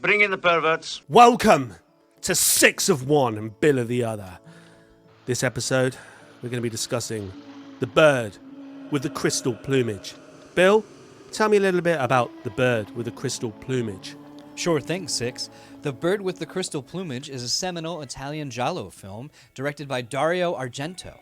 Bring in the perverts. Welcome to Six of One and Bill of the Other. This episode, we're going to be discussing the bird with the crystal plumage. Bill, tell me a little bit about the bird with the crystal plumage. Sure thing, Six. The Bird with the Crystal Plumage is a seminal Italian giallo film directed by Dario Argento.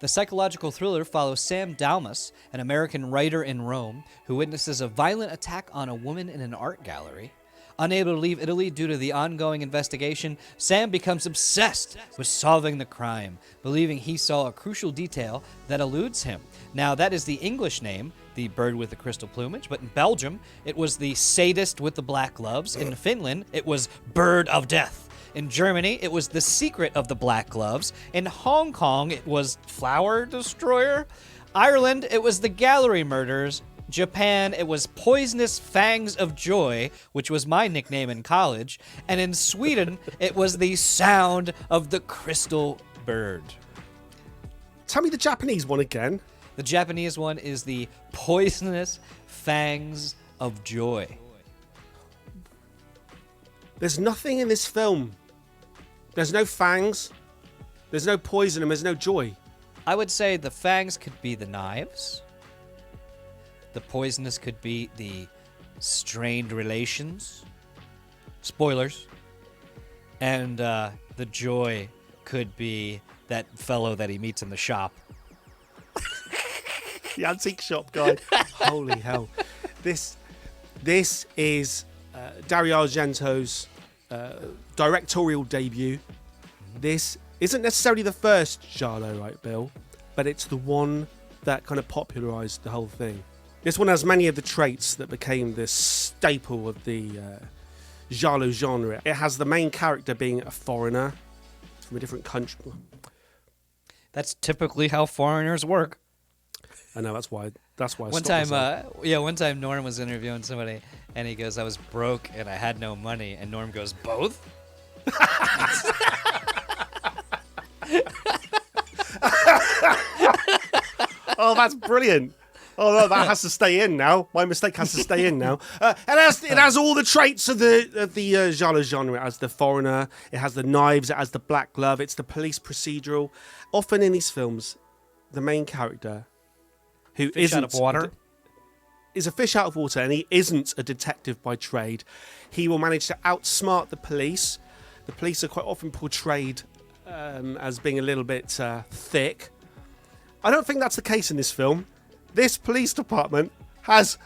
The psychological thriller follows Sam Dalmas, an American writer in Rome, who witnesses a violent attack on a woman in an art gallery. Unable to leave Italy due to the ongoing investigation, Sam becomes obsessed with solving the crime, believing he saw a crucial detail that eludes him. Now, that is the English name, the Bird with the Crystal Plumage, but in Belgium, it was the Sadist with the Black Gloves. In Finland, it was Bird of Death. In Germany, it was The Secret of the Black Gloves. In Hong Kong, it was Flower Destroyer. Ireland, it was The Gallery Murders. Japan, it was Poisonous Fangs of Joy, which was my nickname in college. And in Sweden, it was The Sound of the Crystal Bird. Tell me the Japanese one again. The Japanese one is The Poisonous Fangs of Joy. There's nothing in this film. There's no fangs, there's no poison, and there's no joy. I would say the fangs could be the knives. The poisonous could be the strained relations. Spoilers. And the joy could be that fellow that he meets in the shop. The antique shop guy. Holy hell. This is Dario Argento's directorial debut. This isn't necessarily the first giallo, right, Bill? But it's the one that kind of popularized the whole thing. This one has many of the traits that became the staple of the giallo genre. It has the main character being a foreigner from a different country. That's typically how foreigners work. I know, that's why I one stopped time, myself. one time Norm was interviewing somebody, and he goes, "I was broke and I had no money," and Norm goes, "Both?" Oh, that's brilliant. Oh, no, that has to stay in now. My mistake has to stay in now. It has all the traits of the giallo genre. It has the foreigner, it has the knives, it has the black glove, it's the police procedural. Often in these films, the main character, who Fish isn't out of water. is a fish out of water, and he isn't a detective by trade. He will manage to outsmart the police. The police are quite often portrayed as being a little bit thick. I don't think that's the case in this film. This police department has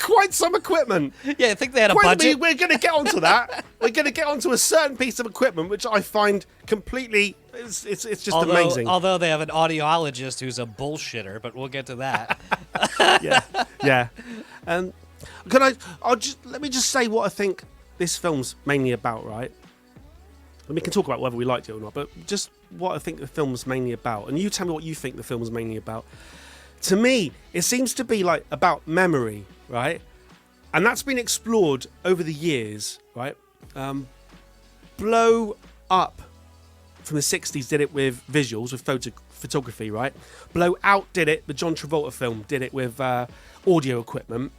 quite some equipment. Yeah, I think they had a budget. We're going to get onto that. We're going to get onto a certain piece of equipment, which I find completely... It's just amazing. Although they have an audiologist who's a bullshitter, but we'll get to that. Yeah. Let me just say what I think this film's mainly about, right? And we can talk about whether we liked it or not, but just what I think the film's mainly about. And you tell me what you think the film's mainly about. To me, it seems to be like about memory, right? And that's been explored over the years, right? Blow Up from the 60s did it with visuals, with photography, right? Blow Out did it, the John Travolta film did it with audio equipment.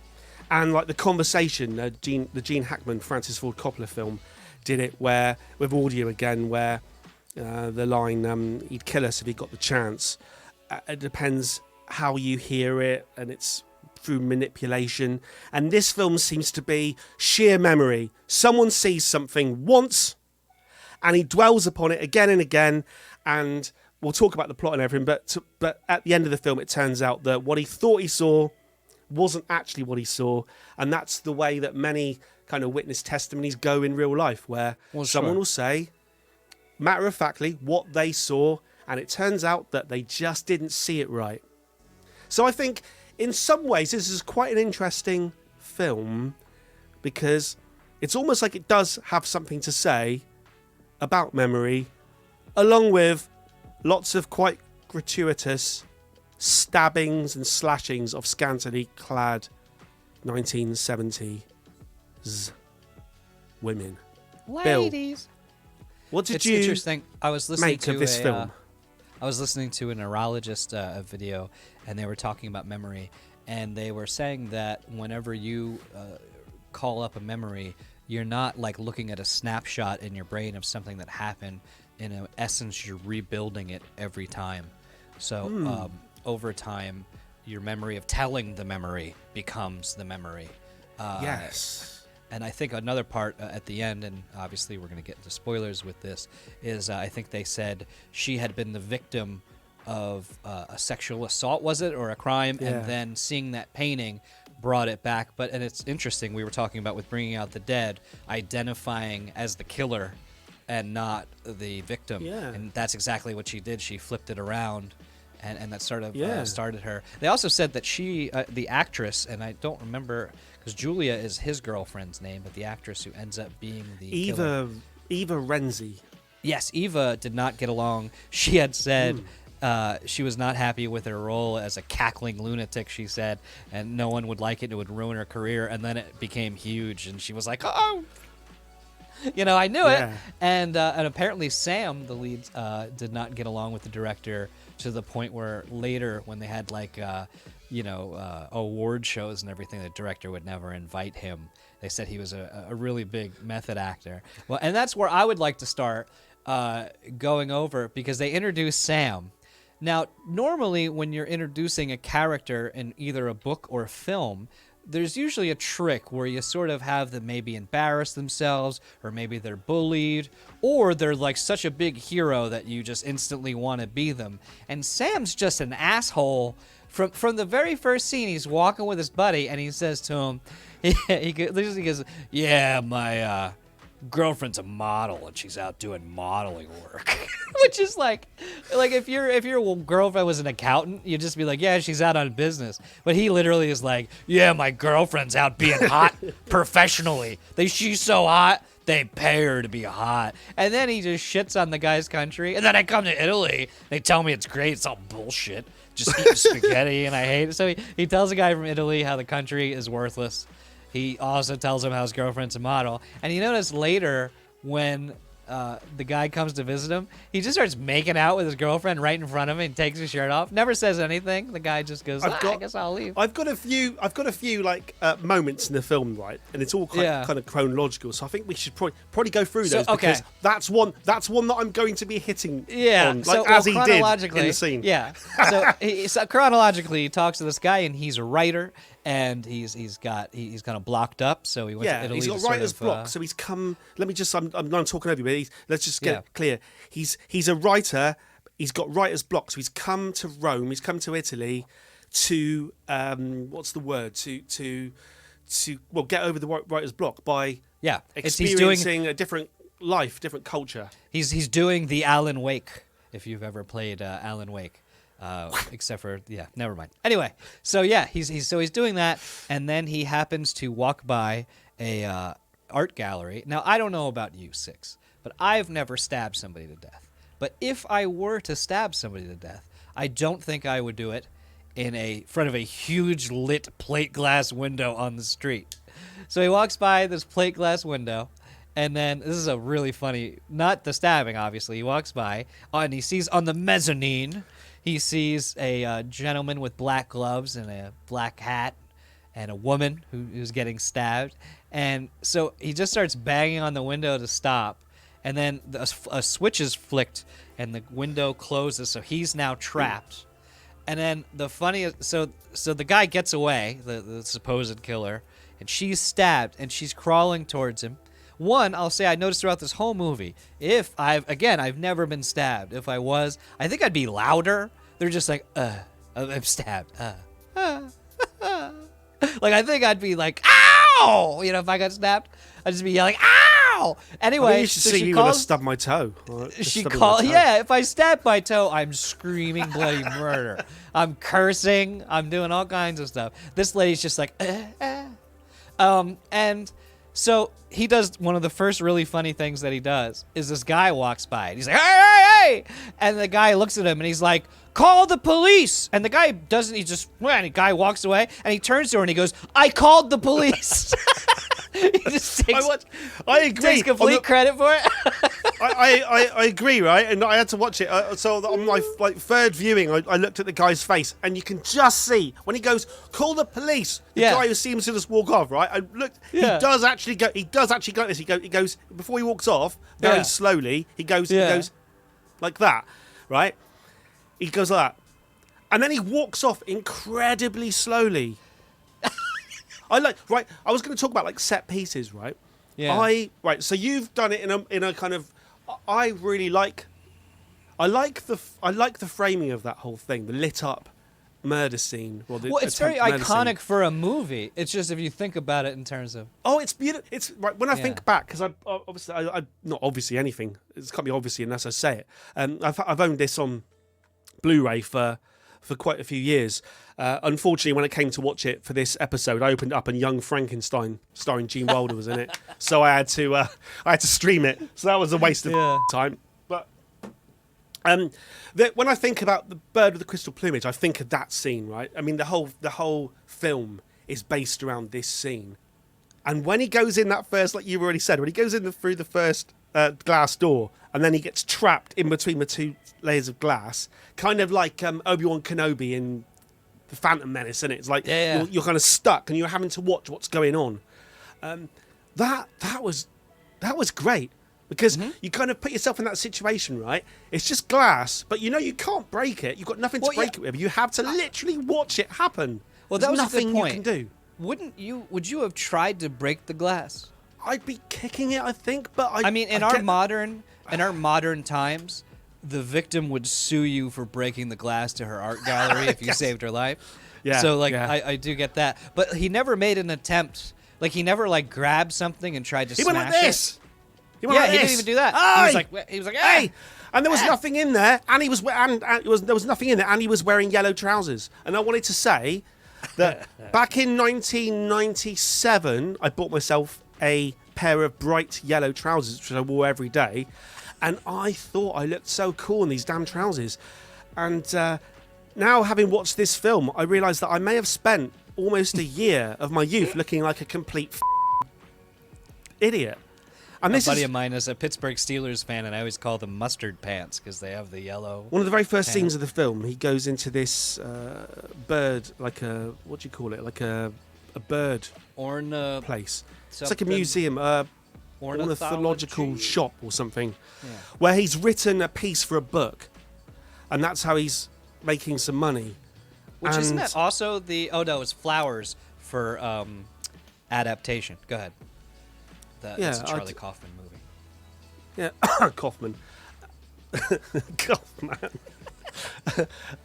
And like The Conversation, the Gene Hackman, Francis Ford Coppola film, did it with audio again, where the line, he'd kill us if he got the chance. It depends how you hear it, and it's through manipulation. And this film seems to be sheer memory. Someone sees something once, and he dwells upon it again and again, and we'll talk about the plot and everything, but at the end of the film, it turns out that what he thought he saw wasn't actually what he saw, and that's the way that many kind of witness testimonies go in real life, where someone will say, matter-of-factly, what they saw, and it turns out that they just didn't see it right. So I think, in some ways, this is quite an interesting film, because it's almost like it does have something to say about memory, along with lots of quite gratuitous stabbings and slashings of scantily clad 1970s women. Ladies. Bill, what did It's you interesting. I was listening make to of this film? I was listening to a neurologist video, and they were talking about memory, and they were saying that whenever you call up a memory, you're not like looking at a snapshot in your brain of something that happened. In essence, you're rebuilding it every time. So over time, your memory of telling the memory becomes the memory. Yes. And I think another part at the end, and obviously we're going to get into spoilers with this, is I think they said she had been the victim of a sexual assault, was it, or a crime, Yeah. and then seeing that painting brought it back. And it's interesting, we were talking about with Bringing Out the Dead, identifying as the killer and not the victim. Yeah. And that's exactly what she did. She flipped it around, and that sort of Yeah. started her. They also said that she, the actress, and I don't remember, because Julia is his girlfriend's name, but the actress who ends up being the killer. Eva Renzi. Yes, Eva did not get along. She had said she was not happy with her role as a cackling lunatic, she said, and no one would like it. It would ruin her career. And then it became huge, and she was like, oh, I knew it. And apparently Sam, the lead, did not get along with the director to the point where later, when they had like award shows and everything, the director would never invite him. They said he was a really big method actor. Well, and that's where I would like to start going over, because they introduced Sam. Now, normally when you're introducing a character in either a book or a film, there's usually a trick where you sort of have them maybe embarrass themselves, or maybe they're bullied, or they're like such a big hero that you just instantly want to be them. And Sam's just an asshole. From the very first scene, he's walking with his buddy, and he says to him, he goes, yeah, my girlfriend's a model, and she's out doing modeling work. Which is like if your girlfriend was an accountant, you'd just be like, yeah, she's out on business. But he literally is like, yeah, my girlfriend's out being hot professionally. She's so hot, they pay her to be hot. And then he just shits on the guy's country. And then I come to Italy, they tell me it's great, it's all bullshit. Just eat spaghetti, and I hate it. So he tells a guy from Italy how the country is worthless. He also tells him how his girlfriend's a model. And you notice later when the guy comes to visit him, he just starts making out with his girlfriend right in front of him and takes his shirt off. Never says anything. The guy just goes, I guess I'll leave. I've got a few like moments in the film, right, and it's all kind of chronological. So I think we should probably go through those, because that's one that I'm going to be hitting on, as he did in the scene. Yeah. So chronologically, he talks to this guy, and he's a writer. And he's kind of blocked up, so he went to Italy. He's got writer's block, so he's come. Let me just. I'm talking over you, but let's just get clear. He's a writer. He's got writer's block, so he's come to Rome. He's come to Italy to what's the word to get over the writer's block by experiencing a different life, different culture. He's doing the Alan Wake. If you've ever played Alan Wake. Except for never mind. Anyway, so he's doing that, and then he happens to walk by a art gallery. Now, I don't know about you, Six, but I've never stabbed somebody to death. But if I were to stab somebody to death, I don't think I would do it in front of a huge lit plate glass window on the street. So he walks by this plate glass window. And then, this is a really funny, not the stabbing, obviously. He walks by, and he sees on the mezzanine, he sees a gentleman with black gloves and a black hat, and a woman who's getting stabbed. And so he just starts banging on the window to stop. And then a switch is flicked, and the window closes, so he's now trapped. And then the funniest, so the guy gets away, the supposed killer, and she's stabbed, and she's crawling towards him. One, I'll say I noticed throughout this whole movie, I've never been stabbed. If I was, I think I'd be louder. They're just like, I'm stabbed. Like, I think I'd be like, ow! If I got stabbed, I'd just be yelling, ow! Anyway, you should see me when I stub my toe. If I stab my toe, I'm screaming bloody murder. I'm cursing. I'm doing all kinds of stuff. This lady's just like, and so he does one of the first really funny things that he does is this guy walks by and he's like, hey! And the guy looks at him and he's like, call the police. And the guy doesn't, the guy walks away and he turns to her and he goes, I called the police. He just takes, I agree. Takes complete credit for it. I agree, right? And I had to watch it. So on my third viewing, I looked at the guy's face, and you can just see when he goes, "Call the police." The guy who seems to just walk off, right? I looked. Yeah. He does actually go like this. He goes before he walks off very slowly. He goes like that, right? He goes like that, and then he walks off incredibly slowly. I was going to talk about like set pieces, right? Yeah. So you've done it in a kind of. I really like. I like the framing of that whole thing, the lit up murder scene. Well, it's very iconic for a movie. It's just if you think about it in terms of. Oh, it's beautiful. It's right when I think back because I not obviously anything. It can't be obviously unless I say it. I've owned this on Blu-ray for quite a few years. Unfortunately, when it came to watch it for this episode, I opened up and Young Frankenstein, starring Gene Wilder, was in it. So I had to stream it. So that was a waste of time. But when I think about the bird with the crystal plumage, I think of that scene, right? I mean, the whole film is based around this scene. And when he goes in that first, like you already said, when he goes in through the first glass door, and then he gets trapped in between the two layers of glass, kind of like Obi-Wan Kenobi in The Phantom Menace, isn't it? It's like you're kind of stuck and you're having to watch what's going on. That was great because you kind of put yourself in that situation, right? It's just glass, but you know you can't break it. You've got nothing to break it with. You have to literally watch it happen. Well, There's that was nothing a good point. you can do. Would you have tried to break the glass? I'd be kicking it, I think, but in our modern times, the victim would sue you for breaking the glass to her art gallery if you saved her life. Yeah. So I do get that, but he never made an attempt. Like he never grabbed something and tried to smash it. He went like this. He didn't even do that. He was like, hey. And there was nothing in there, and there was nothing in there, and he was wearing yellow trousers. And I wanted to say that back in 1997, I bought myself a pair of bright yellow trousers, which I wore every day, and I thought I looked so cool in these damn trousers. And now, having watched this film, I realised that I may have spent almost a year of my youth looking like a complete idiot. And a buddy of mine is a Pittsburgh Steelers fan, and I always call them mustard pants because they have the yellow. One of the very first scenes of the film, he goes into this bird, like a, what do you call it? Like a bird place. It's like a museum, ornithological shop or something, where he's written a piece for a book, and that's how he's making some money. Which isn't that also the? Oh no, it's flowers for adaptation. Go ahead. It's a Charlie Kaufman movie. Yeah, Kaufman. Kaufman.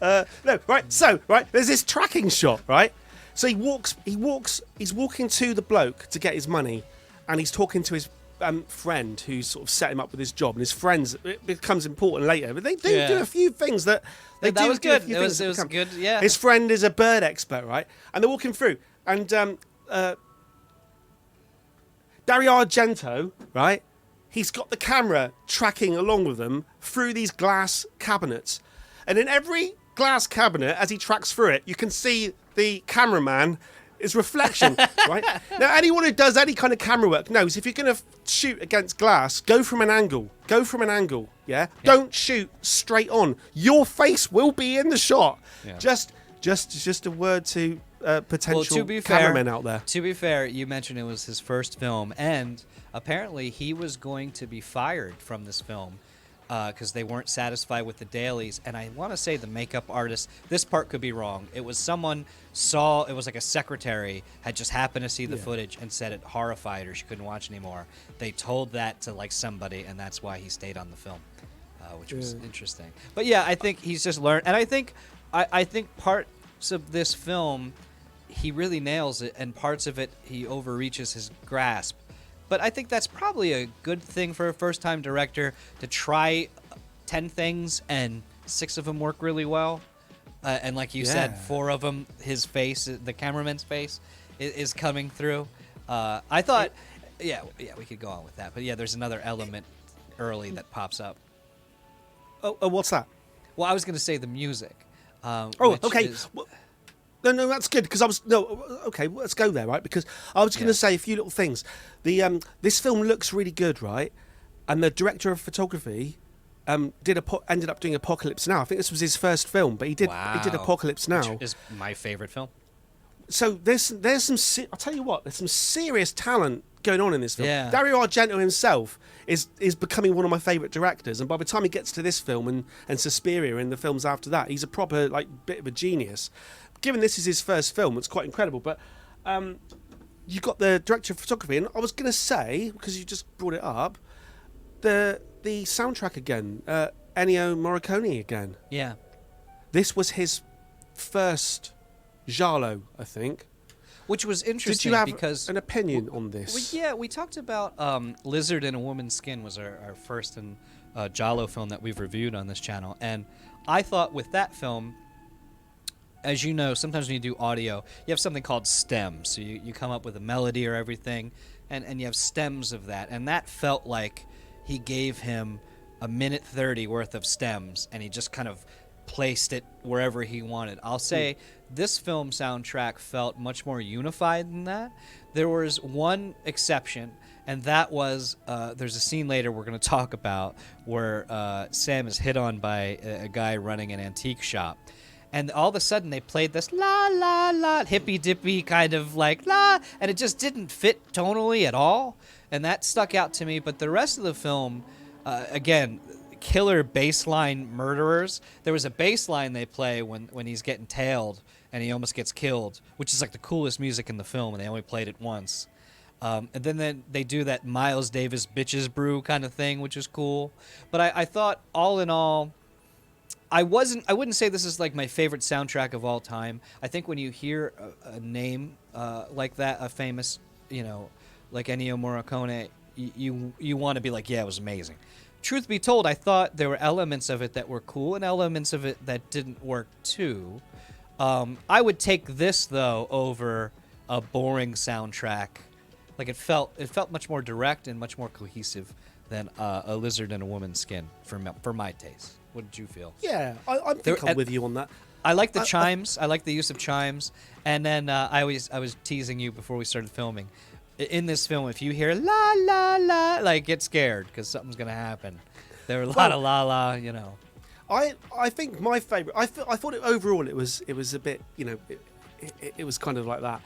No, right. So, there's this tracking shot, right? So he's walking to the bloke to get his money, and he's talking to his friend who sort of set him up with his job. And his friends, it becomes important later, but they do a few things that they that do. Was good. It was good. Yeah. His friend is a bird expert, right? And they're walking through, and Dario Argento, right? He's got the camera tracking along with them through these glass cabinets. And in every glass cabinet, as he tracks through it, you can see the cameraman, his reflection, right? Now, anyone who does any kind of camera work knows if you're going to shoot against glass, go from an angle. Yeah? Don't shoot straight on. Your face will be in the shot. Yeah. Just a word to potential cameramen out there. To be fair, you mentioned it was his first film, and apparently he was going to be fired from this film because they weren't satisfied with the dailies. And I want to say the makeup artist, this part could be wrong. It was someone it was like a secretary had just happened to see the footage and said it horrified her. She couldn't watch anymore. They told that to somebody, and that's why he stayed on the film, which was interesting. But yeah, I think he's just learned, and I think parts of this film he really nails it, and parts of it he overreaches his grasp. But I think that's probably a good thing for a first-time director to try 10 things and 6 of them work really well. And like you said, 4 of them, his face, the cameraman's face, is coming through. I thought, we could go on with that. But yeah, there's another element early that pops up. Oh, what's that? Well, I was going to say the music. Okay. No, that's good because okay, let's go there, right? Because I was going to say a few little things. This film looks really good, right? and the director of photography ended up doing Apocalypse Now. I think this was his first film, but he did Apocalypse Now. Which is my favorite film. So there's some. I'll tell you what. There's some serious talent going on in this film. Yeah. Dario Argento himself is becoming one of my favourite directors, and by the time he gets to this film and Suspiria and the films after that, he's a proper bit of a genius. Given this is his first film, it's quite incredible. But you got the director of photography, and I was going to say, because you just brought it up, the soundtrack again, Ennio Morricone again. Yeah. This was his first giallo, I think. Which was interesting. Did you have because an opinion on this? Yeah, we talked about Lizard in a Woman's Skin was our first giallo film that we've reviewed on this channel. And I thought with that film, as you know, sometimes when you do audio, you have something called stems. So you come up with a melody or everything, and you have stems of that. And that felt like he gave him a minute 30 worth of stems, and he just kind of placed it wherever he wanted. I'll say this film soundtrack felt much more unified than that. There was one exception, and that was there's a scene later we're going to talk about where Sam is hit on by a guy running an antique shop. And all of a sudden they played this la la la hippy dippy kind of la, and it just didn't fit tonally at all, and that stuck out to me. But the rest of the film, again, killer bassline murderers. There was a bassline they play when he's getting tailed and he almost gets killed, which is like the coolest music in the film, and they only played it once. And then they do that Miles Davis Bitches Brew kind of thing, which is cool. But I thought all in all, I wouldn't say this is like my favorite soundtrack of all time. I think when you hear a name like that, a famous, like Ennio Morricone, you want to be like, yeah, it was amazing. Truth be told, I thought there were elements of it that were cool and elements of it that didn't work too. I would take this though over a boring soundtrack. Like it felt much more direct and much more cohesive than a Lizard in a Woman's Skin for my taste. What did you feel? Yeah, I think I'm with you on that. I like the chimes. I like the use of chimes. And then I was teasing you before we started filming. In this film, if you hear la la la, get scared because something's gonna happen. There were a lot of la la, I think my favorite. I thought overall it was a bit, it was kind of like that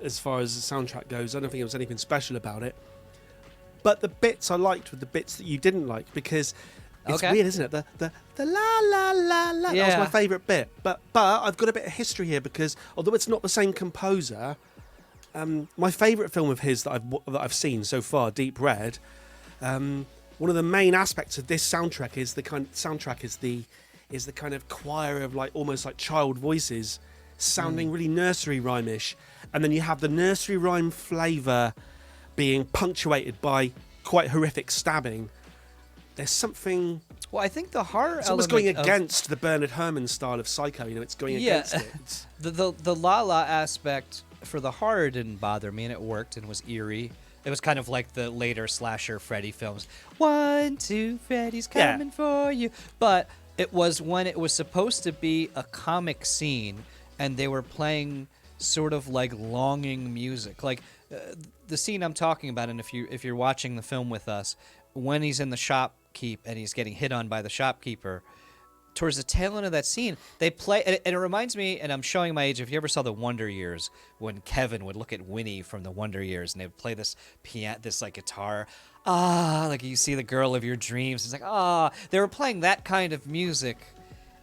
as far as the soundtrack goes. I don't think there was anything special about it. But the bits I liked were the bits that you didn't like, because it's weird, isn't it? The la la la la. Yeah. That was my favourite bit. But I've got a bit of history here, because although it's not the same composer, my favourite film of his that I've seen so far, Deep Red. One of the main aspects of this soundtrack is the kind of choir of almost like child voices sounding really nursery rhyme-ish, and then you have the nursery rhyme flavour being punctuated by quite horrific stabbing. There's something. Well, I think the horror. It's almost going against the Bernard Herrmann style of Psycho. It's going against it. The la la aspect for the horror didn't bother me, and it worked and was eerie. It was kind of like the later slasher Freddy films. 1, 2, Freddy's coming for you. But it was when it was supposed to be a comic scene, and they were playing sort of like longing music, like the scene I'm talking about. And if you're watching the film with us, when he's in the shopkeep and he's getting hit on by the shopkeeper, towards the tail end of that scene, they play, and it reminds me, and I'm showing my age, if you ever saw The Wonder Years, when Kevin would look at Winnie from The Wonder Years, and they would play this piano, this guitar, like you see the girl of your dreams. It's like, they were playing that kind of music,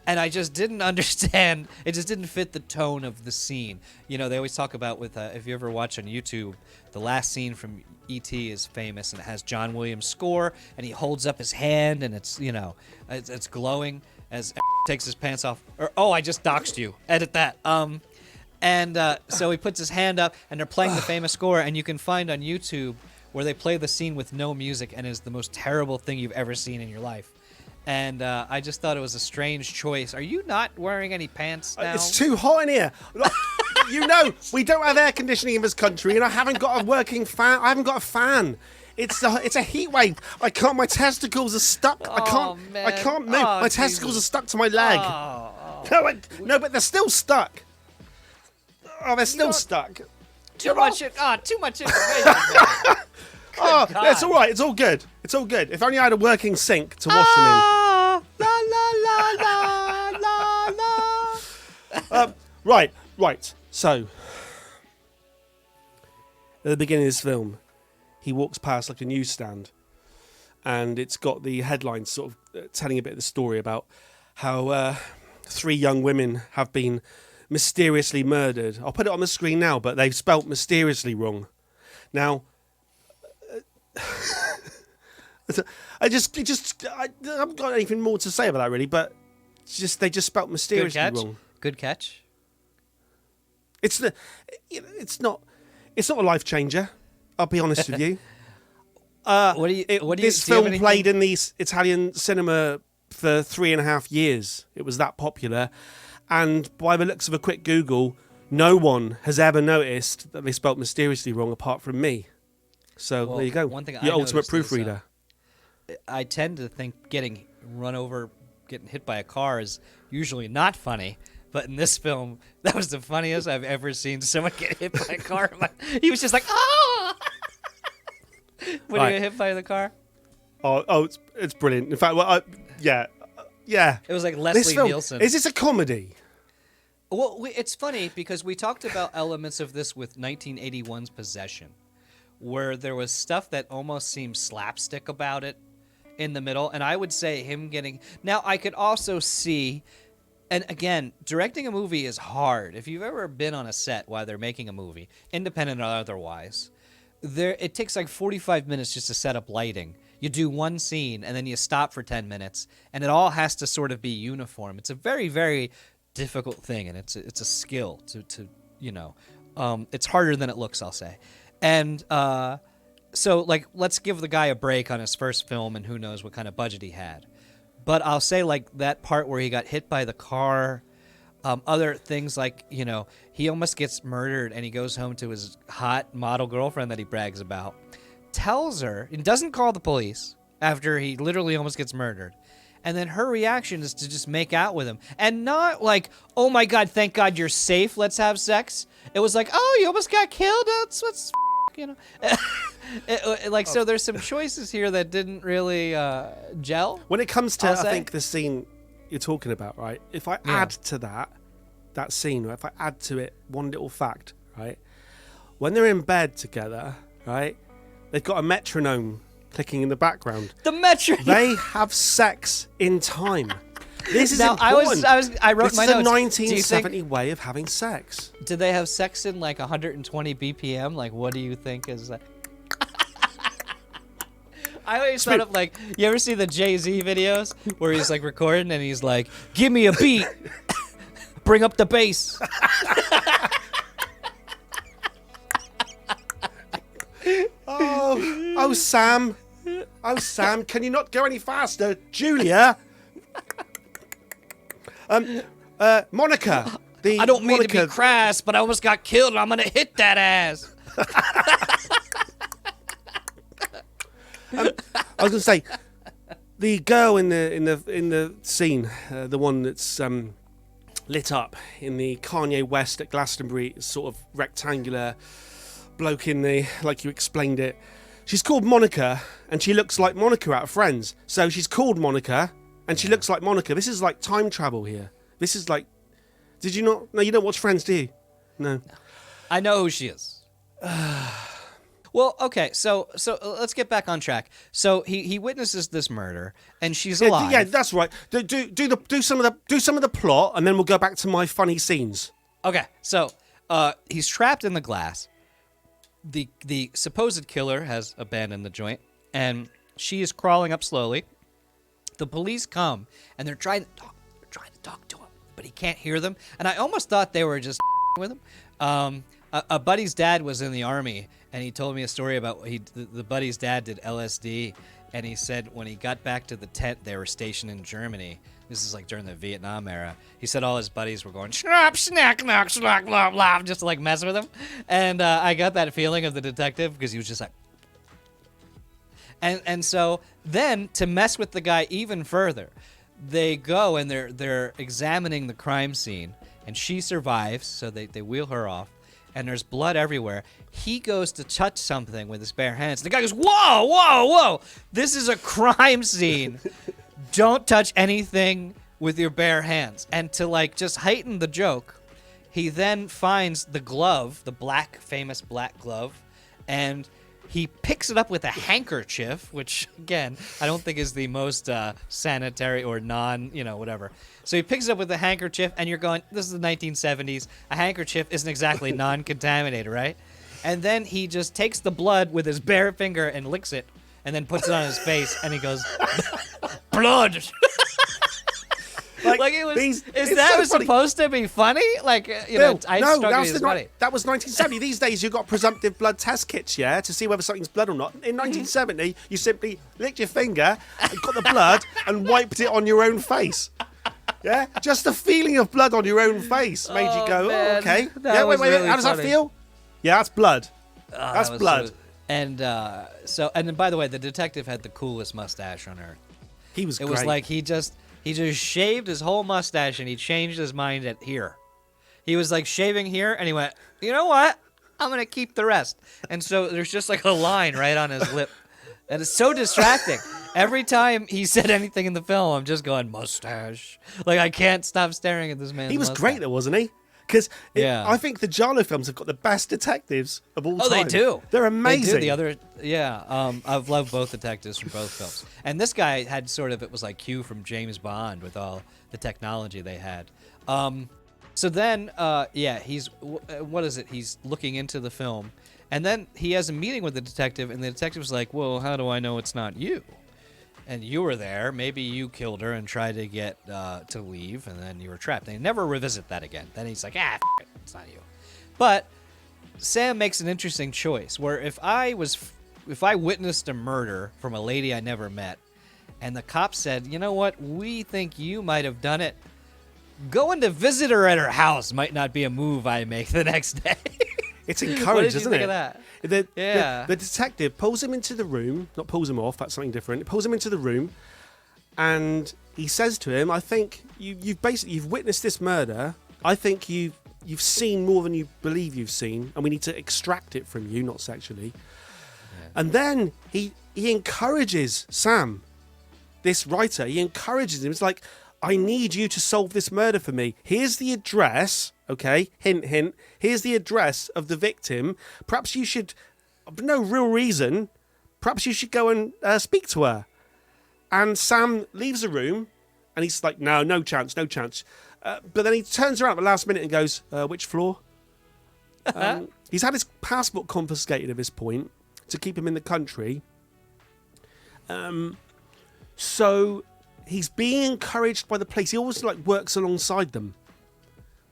and I just didn't understand. It just didn't fit the tone of the scene. They always talk about with, if you ever watch on YouTube, the last scene from E.T. is famous, and it has John Williams' score, and he holds up his hand, and it's, it's glowing as takes his pants off. I just doxed you. Edit that. So he puts his hand up, and they're playing the famous score, and you can find on YouTube where they play the scene with no music, and it's the most terrible thing you've ever seen in your life. And I just thought it was a strange choice. Are you not wearing any pants now? It's too hot in here. We don't have air conditioning in this country, and I haven't got a working fan. I haven't got a fan. It's a heat wave. I can't. My testicles are stuck. I can't move. My testicles are stuck to my leg. No, but they're still stuck. They're still stuck. Too much information. Oh, God. it's all right. It's all good. It's all good. If only I had a working sink to wash them in. La la la la la la. Right. So, at the beginning of this film, he walks past like a newsstand, and it's got the headlines sort of telling a bit of the story about how 3 young women have been mysteriously murdered. I'll put it on the screen now, but they've spelt mysteriously wrong. Now, I haven't got anything more to say about that really, but they just spelt mysteriously wrong. Good catch. It's not a life changer. I'll be honest with you. This film played in the Italian cinema for 3.5 years. It was that popular, and by the looks of a quick Google, no one has ever noticed that they spelt mysteriously wrong apart from me. So there you go. One thing Your I ultimate noticed proofreader. I tend to think getting run over, getting hit by a car is usually not funny. But in this film, that was the funniest I've ever seen someone get hit by a car. He was just like, oh! When he got hit by the car. Oh, it's brilliant. In fact, yeah. It was like Leslie Nielsen. Is this a comedy? Well, it's funny because we talked about elements of this with 1981's Possession, where there was stuff that almost seemed slapstick about it in the middle. And I would say him getting... Now, I could also see... And again, directing a movie is hard. If you've ever been on a set while they're making a movie, independent or otherwise, it takes like 45 minutes just to set up lighting. You do one scene, and then you stop for 10 minutes, and it all has to sort of be uniform. It's a very, very difficult thing, and it's a skill to it's harder than it looks, I'll say. And so, like, let's give the guy a break on his first film, and who knows what kind of budget he had. But I'll say, like, that part where he got hit by the car, other things like, he almost gets murdered and he goes home to his hot model girlfriend that he brags about, tells her, and doesn't call the police after he literally almost gets murdered. And then her reaction is to just make out with him. And not like, oh my God, thank God you're safe, let's have sex. It was like, oh, you almost got killed? What's So there's some choices here that didn't really gel. When it comes to, I think, the scene you're talking about, right? If I add to that scene, right? If I add to it one little fact, right? When they're in bed together, right? They've got a metronome clicking in the background. The metronome. They have sex in time. This is important. I wrote this my notes. notes. This is a 1970 way of having sex. Did they have sex in like 120 BPM? Like, what do you think is that? I always thought of, like, you ever see the Jay-Z videos where he's like recording and he's like, give me a beat, bring up the bass. Oh, Sam. Oh, Sam, can you not go any faster? Julia. Monica. I don't mean to be crass, but I almost got killed and I'm going to hit that ass. I was going to say, the girl in the scene, the one that's lit up in the Kanye West at Glastonbury, sort of rectangular bloke in the, like you explained it. She's called Monica, and she looks like Monica out of Friends. So she's called Monica, and she looks like Monica. This is like time travel here. This is like, did you not? No, you don't watch Friends, do you? No. I know who she is. Well, okay, so let's get back on track. So he witnesses this murder, and she's alive. Yeah, that's right. Do some of the plot, and then we'll go back to my funny scenes. Okay, so he's trapped in the glass. The supposed killer has abandoned the joint, and she is crawling up slowly. The police come, and they're trying to talk to him, but he can't hear them. And I almost thought they were just with him. A buddy's dad was in the army, and he told me a story about the buddy's dad did LSD, and he said when he got back to the tent they were stationed in Germany. This is like during the Vietnam era. He said all his buddies were going snap, snack, knock, slack, blah, blah, just to like mess with him. And I got that feeling of the detective because he was just like. And so then to mess with the guy even further, they go and they're examining the crime scene, and she survives, so they wheel her off. and there's blood everywhere. He goes to touch something with his bare hands. The guy goes, whoa, whoa, whoa. This is a crime scene. Don't touch anything with your bare hands. And to like just heighten the joke, he then finds the glove, the famous black glove, and he picks it up with a handkerchief, which, again, I don't think is the most sanitary or whatever. So he picks it up with a handkerchief, and you're going, this is the 1970s. A handkerchief isn't exactly non-contaminated, right? And then he just takes the blood with his bare finger and licks it, and then puts it on his face, and he goes, blood! Like it was, was so supposed to be funny? Like, Bill, I no, funny. That was 1970. These days, you've got presumptive blood test kits, yeah, to see whether something's blood or not. In 1970, you simply licked your finger, and got the blood, and wiped it on your own face. Yeah, just the feeling of blood on your own face made you go, man. "Oh, okay." That Yeah, wait, really how does that funny. feel? Yeah, that's blood. That's blood. And then, by the way, the detective had the coolest mustache on earth. He was It great. was like he just shaved his whole mustache and he changed his mind at here. He was like shaving here and he went, you know what? I'm going to keep the rest. And so there's just like a line right on his lip. And it's so distracting. Every time he said anything in the film, I'm just going, mustache. Like, I can't stop staring at this man's He was mustache. great though, wasn't he? Because I think the giallo films have got the best detectives of all time. Oh, they do. They're amazing. They do. I've loved both detectives from both films. And this guy had it was like Q from James Bond with all the technology they had. So then, what is it? He's looking into the film. And then he has a meeting with the detective, and the detective's like, well, how do I know it's not you? And you were there. Maybe you killed her and tried to get to leave, and then you were trapped. They never revisit that again. Then he's like, it's not you. But Sam makes an interesting choice, where if I witnessed a murder from a lady I never met, and the cops said, you know what, we think you might have done it, going to visit her at her house might not be a move I make the next day. It's encouraged, isn't it? What did you think of that? The detective pulls him into the room, not pulls him off, that's something different. He pulls him into the room, and he says to him, I think you've witnessed this murder. I think you've seen more than you believe you've seen, and we need to extract it from you, not sexually. Yeah. And then he encourages Sam, this writer, he encourages him. It's like, I need you to solve this murder for me. Here's the address, okay? Hint, hint. Here's the address of the victim. Perhaps you should, for no real reason, perhaps you should go and speak to her. And Sam leaves the room, and he's like, no chance, no chance. But then he turns around at the last minute and goes, which floor? He's had his passport confiscated at this point to keep him in the country. So he's being encouraged by the police. He always works alongside them,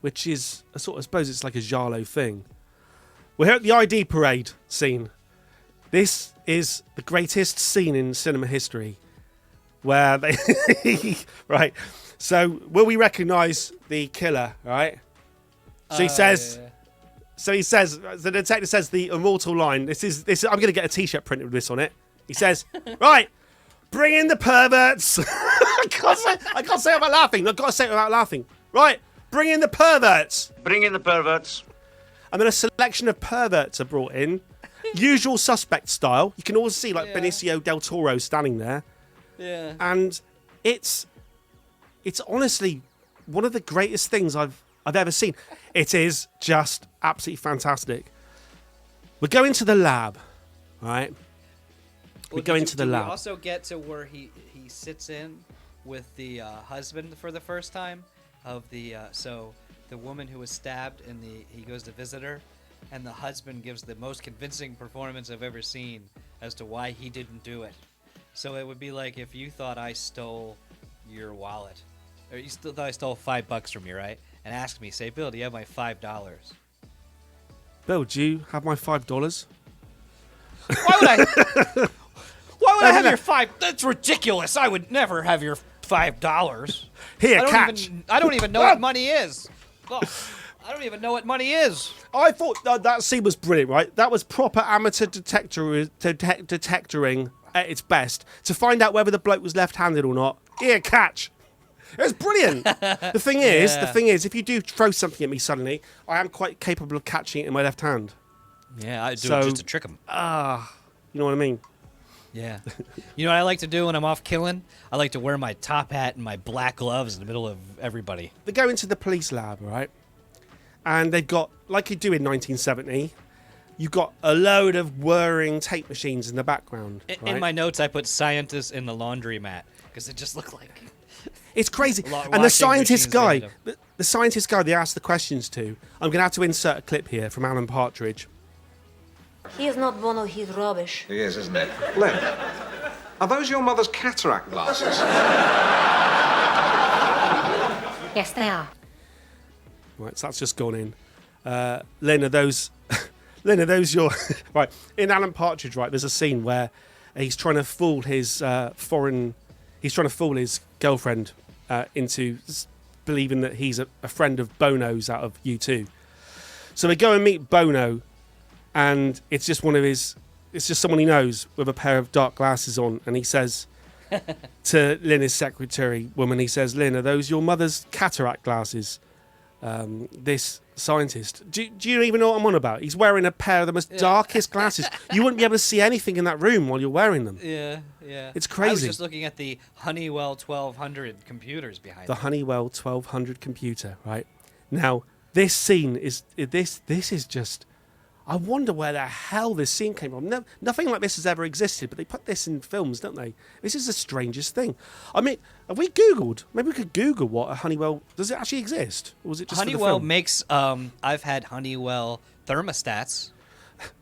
which is I suppose it's like a giallo thing. We're here at the ID parade scene. This is the greatest scene in cinema history, where they right. So will we recognise the killer? Right. So he says. Yeah. So he says. The detective says the immortal line. This. I'm going to get a T-shirt printed with this on it. He says, "Right, bring in the perverts." I can't say it without laughing. I've got to say it without laughing. Right, bring in the perverts. Bring in the perverts. And then a selection of perverts are brought in, usual suspect style. You can always see Benicio del Toro standing there. Yeah. And it's honestly one of the greatest things I've ever seen. It is just absolutely fantastic. We go into the lab, right? We go into the lab. We also get to where he sits in with the husband for the first time of the the woman who was stabbed he goes to visit her, and the husband gives the most convincing performance I've ever seen as to why he didn't do it. So it would be like if you thought I stole your wallet, or you thought I stole $5 from you, right? And asked me, say, Bill, do you have my $5? Bill, do you have my $5? Why would I? Why would I have your $5? That's ridiculous. I would never have your $5. Here, catch. I don't even know what money is. Oh, I don't even know what money is. I thought that scene was brilliant, right? That was proper amateur detectoring at its best to find out whether the bloke was left-handed or not. Here, catch. It was brilliant. The thing is, if you do throw something at me suddenly, I am quite capable of catching it in my left hand. Yeah, I do it just to trick him. You know what I mean? Yeah. You know what I like to do when I'm off killing? I like to wear my top hat and my black gloves in the middle of everybody. They go into the police lab, right? And they've got, like you do in 1970, you've got a load of whirring tape machines in the background. In my notes, I put scientists in the laundromat because it just looked like... It's crazy. And the scientist guy they asked the questions to, I'm going to have to insert a clip here from Alan Partridge. He is not one of his rubbish. He is, isn't it? Lynn, are those your mother's cataract glasses? Yes, they are. Right, so that's just gone in. Lynn, are those your... Right, in Alan Partridge, right, there's a scene where he's trying to fool his girlfriend into believing that he's a friend of Bono's out of U2. So they go and meet Bono, and it's just someone he knows with a pair of dark glasses on, and he says to Lynn, his secretary woman, he says, Lynn, are those your mother's cataract glasses? This scientist, do you even know what I'm on about? He's wearing a pair of the most darkest glasses. You wouldn't be able to see anything in that room while you're wearing them. Yeah. It's crazy. I was just looking at the Honeywell 1200 computers behind the Honeywell 1200 computer, right? Now, this scene is just... I wonder where the hell this scene came from. No, nothing like this has ever existed, but they put this in films, don't they? This is the strangest thing. I mean, have we Googled? Maybe we could Google what a Honeywell... Does it actually exist? Or was it just Honeywell for the film? makes... I've had Honeywell thermostats.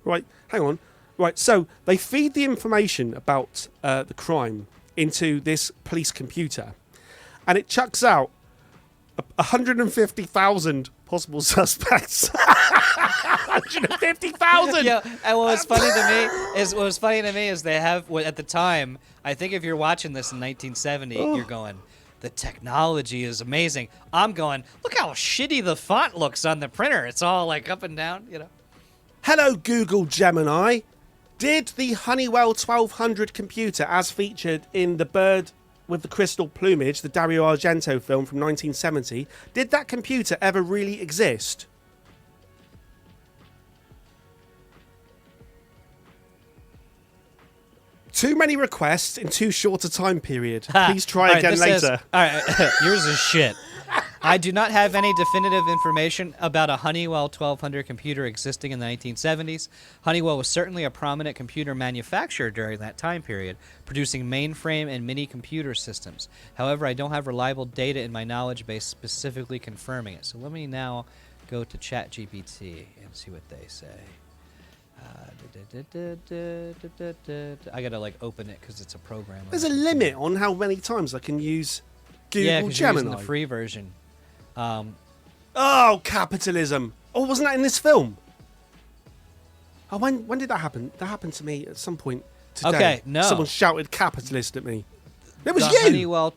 Right, hang on. Right, so they feed the information about the crime into this police computer, and it chucks out 150,000 possible suspects. 150,000. Yeah, and what was funny to me is they have at the time. I think if you're watching this in 1970, you're going, the technology is amazing. I'm going, look how shitty the font looks on the printer. It's all like up and down, you know. Hello, Google Gemini. Did the Honeywell 1200 computer, as featured in The Bird with the Crystal Plumage, the Dario Argento film from 1970, did that computer ever really exist? Too many requests in too short a time period. Please try again later. Yours is shit. I do not have any definitive information about a Honeywell 1200 computer existing in the 1970s. Honeywell was certainly a prominent computer manufacturer during that time period, producing mainframe and mini computer systems. However, I don't have reliable data in my knowledge base specifically confirming it. So let me now go to ChatGPT and see what they say. I gotta like open it because it's a program. There's a limit on how many times I can use Google Gemini. Gemini. Using the free version. Oh, capitalism! Oh, wasn't that in this film? Oh, when did that happen? That happened to me at some point today. Okay, no. Someone shouted "capitalist" at me. It was the you. Honeywell.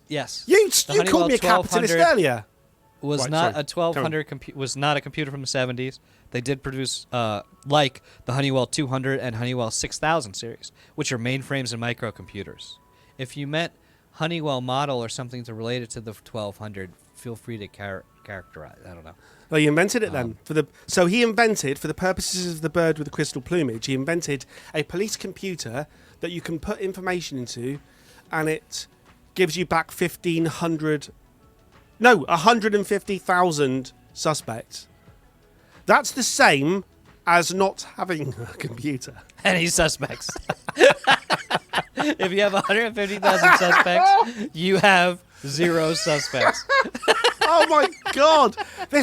Yes. You called me a capitalist earlier. Was Right, not sorry. a 1200 was not a computer from the 70s. They did produce like the Honeywell 200 and Honeywell 6000 series, which are mainframes and microcomputers. If you meant Honeywell model or something to relate it to the 1200, feel free to characterize. I don't know. Well, he invented it then. So he invented, for the purposes of The Bird with the Crystal Plumage, he invented a police computer that you can put information into, and it gives you back 150,000 suspects. That's the same as not having a computer. Any suspects. If you have 150,000 suspects, you have 0 suspects. Oh my God! There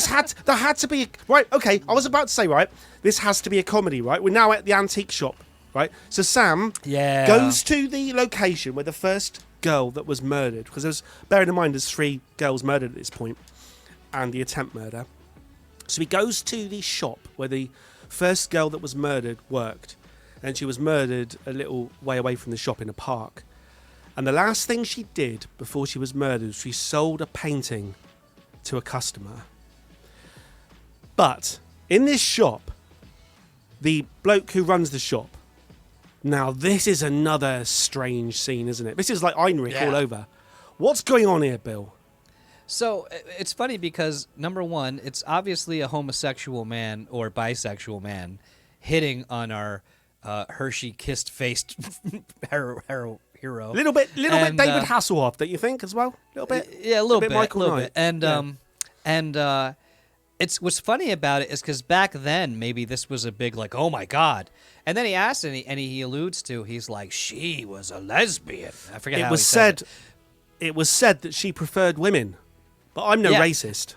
had to be right. Okay, I was about to say right. This has to be a comedy, right? We're now at the antique shop, right? So Sam goes to the location where the first girl that was murdered, because bearing in mind there's 3 girls murdered at this point, and the attempt murder. So he goes to the shop where the first girl that was murdered worked, and she was murdered a little way away from the shop in a park. And the last thing she did before she was murdered, she sold a painting to a customer. But in this shop, the bloke who runs the shop, now this is another strange scene, isn't it? This is like Heinrich all over. What's going on here, Bill? So it's funny because, number one, it's obviously a homosexual man or bisexual man hitting on our Hershey kissed-faced hero. A little bit David Hasselhoff, don't you think, as well? A little bit? Yeah, a little bit. Michael Knight. And it's what's funny about it is because back then, maybe this was a big, like, oh, my God. And then he asks, and he alludes to, he's like, she was a lesbian. I forget how he said it. It was said that she preferred women. But I'm no racist.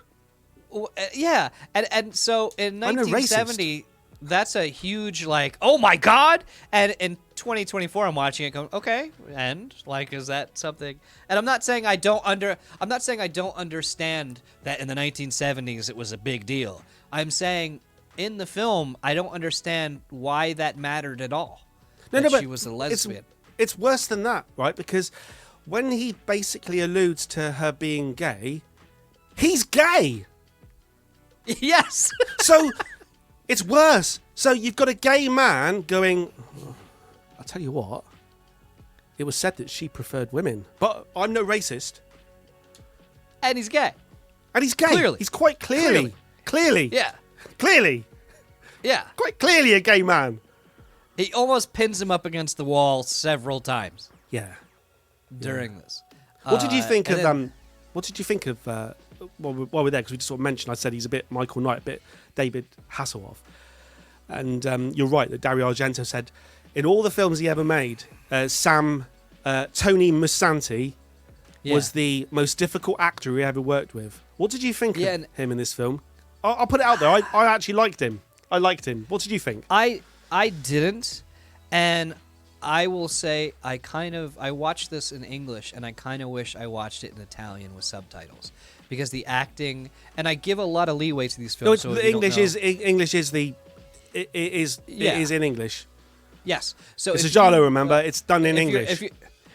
Yeah, and so in I'm no 1970, that's a huge like, oh my God! And in 2024, I'm watching it going, okay, and like, is that something? And I'm not saying I don't understand that in the 1970s it was a big deal. I'm saying in the film I don't understand why that mattered at all. But she was a lesbian. It's worse than that, right? Because when he basically alludes to her being gay. He's gay. Yes. So it's worse. So you've got a gay man going, I'll tell you what, it was said that she preferred women, but I'm no racist. And he's gay. And he's gay. Clearly. He's quite clearly. Yeah. Clearly. Yeah. Quite clearly a gay man. He almost pins him up against the wall several times. Yeah. During this. What did you think of What did you think of while we're there? Because we just sort of mentioned, I said he's a bit Michael Knight, a bit David Hasselhoff. And you're right that Dario Argento said in all the films he ever made, Tony Mussanti was the most difficult actor he ever worked with. What did you think of him in this film? I'll put it out there. I actually liked him. I liked him. What did you think? I didn't, and I will say I watched this in English, and I kind of wish I watched it in Italian with subtitles, because the acting, and I give a lot of leeway to these films. No, English is in English. Yes, so it's a giallo. Remember, it's done in English.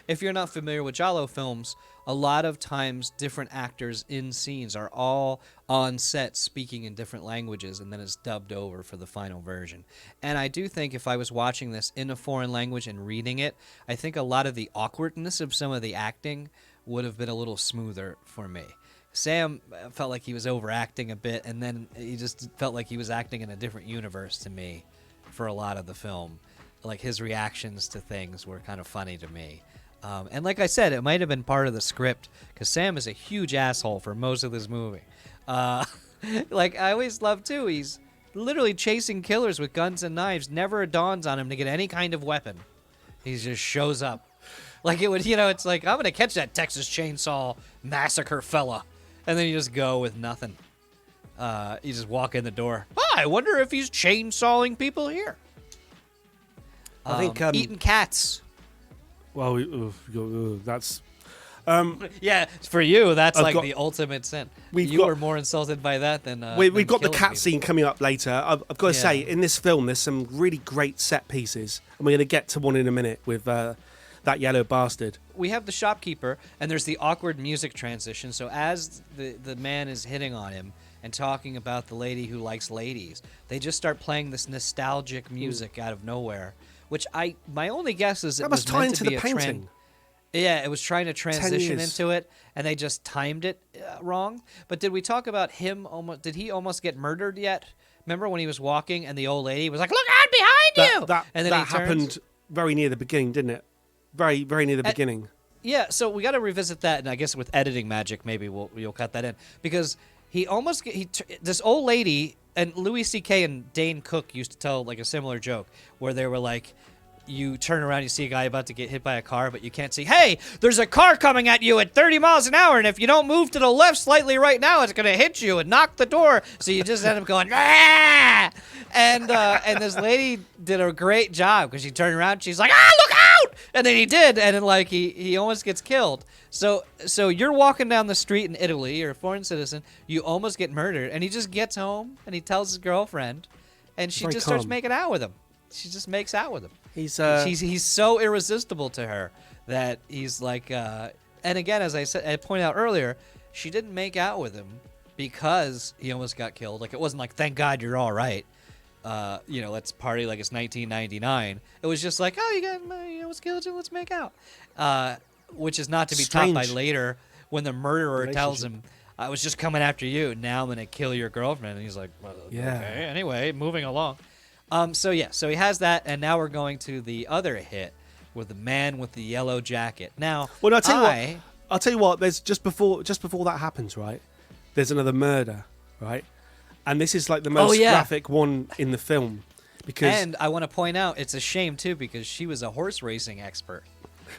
If you're not familiar with giallo films, a lot of times different actors in scenes are all on set speaking in different languages, and then it's dubbed over for the final version. And I do think if I was watching this in a foreign language and reading it, I think a lot of the awkwardness of some of the acting would have been a little smoother for me. Sam felt like he was overacting a bit, and then he just felt like he was acting in a different universe to me for a lot of the film. Like, his reactions to things were kind of funny to me. And like I said, it might have been part of the script, because Sam is a huge asshole for most of this movie. Like, I always love, too, he's literally chasing killers with guns and knives. Never dawns on him to get any kind of weapon. He just shows up. Like, it would, it's like, I'm going to catch that Texas Chainsaw Massacre fella. And then you just go with nothing. You just walk in the door. Oh, I wonder if he's chainsawing people here. I think eating cats. Well, that's yeah. For you, that's like the ultimate sin. You were more insulted by that than we've got the cat scene coming up later. I've got to say, in this film, there's some really great set pieces, and we're going to get to one in a minute with that yellow bastard. We have the shopkeeper, and there's the awkward music transition. So as the man is hitting on him and talking about the lady who likes ladies, they just start playing this nostalgic music out of nowhere. Which my only guess is it was meant to be a painting. Yeah, it was trying to transition into it, and they just timed it wrong. But did we talk about him? Did he almost get murdered yet? Remember when he was walking and the old lady was like, "Look out behind you!" And then that happened very near the beginning, didn't it? Very, very near the beginning. Yeah, so we got to revisit that, and I guess with editing magic, maybe you'll cut that in, because this old lady. And Louis C.K. and Dane Cook used to tell like a similar joke where they were like, you turn around, you see a guy about to get hit by a car, but you can't see, hey, there's a car coming at you at 30 miles an hour, and if you don't move to the left slightly right now, it's going to hit you and knock the door. So you just end up going, ah! And this lady did a great job, because she turned around and she's like, look out! And then he did, and then like he almost gets killed. So you're walking down the street in Italy, you're a foreign citizen, you almost get murdered, and he just gets home and he tells his girlfriend, and she just starts making out with him. She just makes out with him. He's so irresistible to her that he's like, and again, as I pointed out earlier, she didn't make out with him because he almost got killed. Like, it wasn't like, thank God you're all right. Let's party like it's 1999. It was just like, oh, you almost killed you, let's make out. which is not to be topped by Strange. later when the murderer tells Relationship. him, I was just coming after you. Now I'm going to kill your girlfriend. And he's like, well, Yeah. okay. Anyway, moving along. So he has that. And now we're going to the other hit with the man with the yellow jacket. Now, Well, I'll tell you what. There's just before that happens, right? There's another murder, right? And this is like the most graphic one in the film, because And I want to point out, it's a shame, too, because she was a horse racing expert.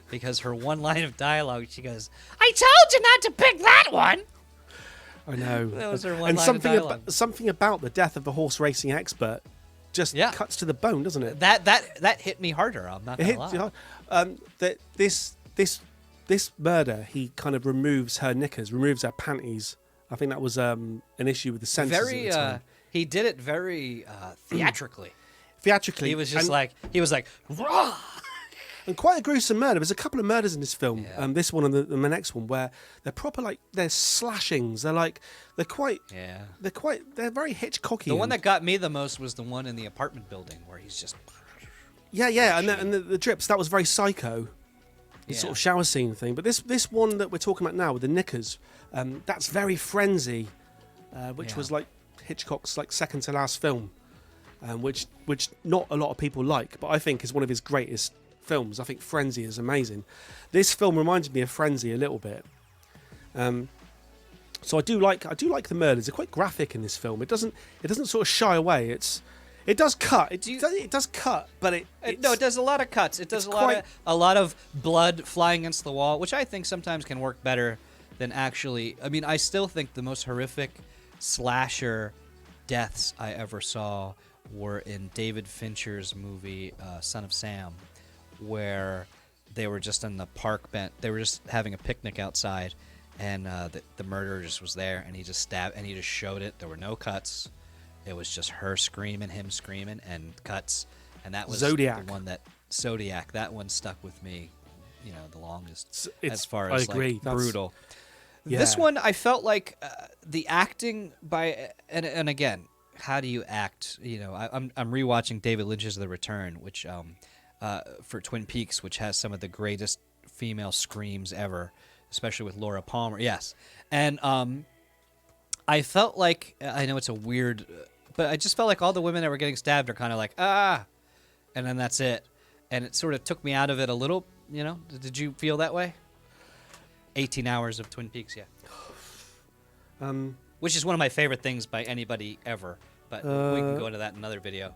Because her one line of dialogue, she goes, I told you not to pick that one. I know. That was her one and line something of dialogue. something about the death of the horse racing expert just cuts to the bone, doesn't it? That hit me harder. I'm not It going to hits lie. you hard. That this murder, he kind of removes her knickers, removes her panties. I think that was an issue with the censors at the time. He did it very theatrically. Theatrically, He was just and, raw. and quite a gruesome murder. There's a couple of murders in this film, Yeah. this one and the next one, where they're proper they're slashings. They're very Hitchcockian. The one that got me the most was the one in the apartment building where he's just. yeah, and the drips, that was very Psycho. The sort of shower scene thing. But this one that we're talking about now with the knickers, that's very Frenzy, which was like Hitchcock's second to last film, which not a lot of people like, but I think is one of his greatest films. I think Frenzy is amazing. This film reminded me of Frenzy a little bit. So I do like the murders. They're quite graphic in this film. It doesn't sort of shy away. It does cut. It does cut, but it does a lot of cuts. It does a lot of blood flying against the wall, which I think sometimes can work better than actually. I mean, I still think the most horrific slasher deaths I ever saw were in David Fincher's movie Son of Sam, where they were just on the park bench. They were just having a picnic outside, and the murderer just was there, and he just stabbed, and he just showed it. There were no cuts. It was just her screaming, him screaming, and cuts. And that was Zodiac. the one Zodiac, that one stuck with me, the longest It's- as far I as agree. That's- brutal. Yeah. This one, I felt like the acting and again, how do you act? I'm rewatching David Lynch's The Return, which for Twin Peaks, which has some of the greatest female screams ever, especially with Laura Palmer. Yes, and I felt like, I know it's a weird, but I just felt like all the women that were getting stabbed are kind of like, and then that's it. And it sort of took me out of it a little, Did you feel that way? 18 hours of Twin Peaks, yeah. Which is one of my favorite things by anybody ever. But we can go into that in another video.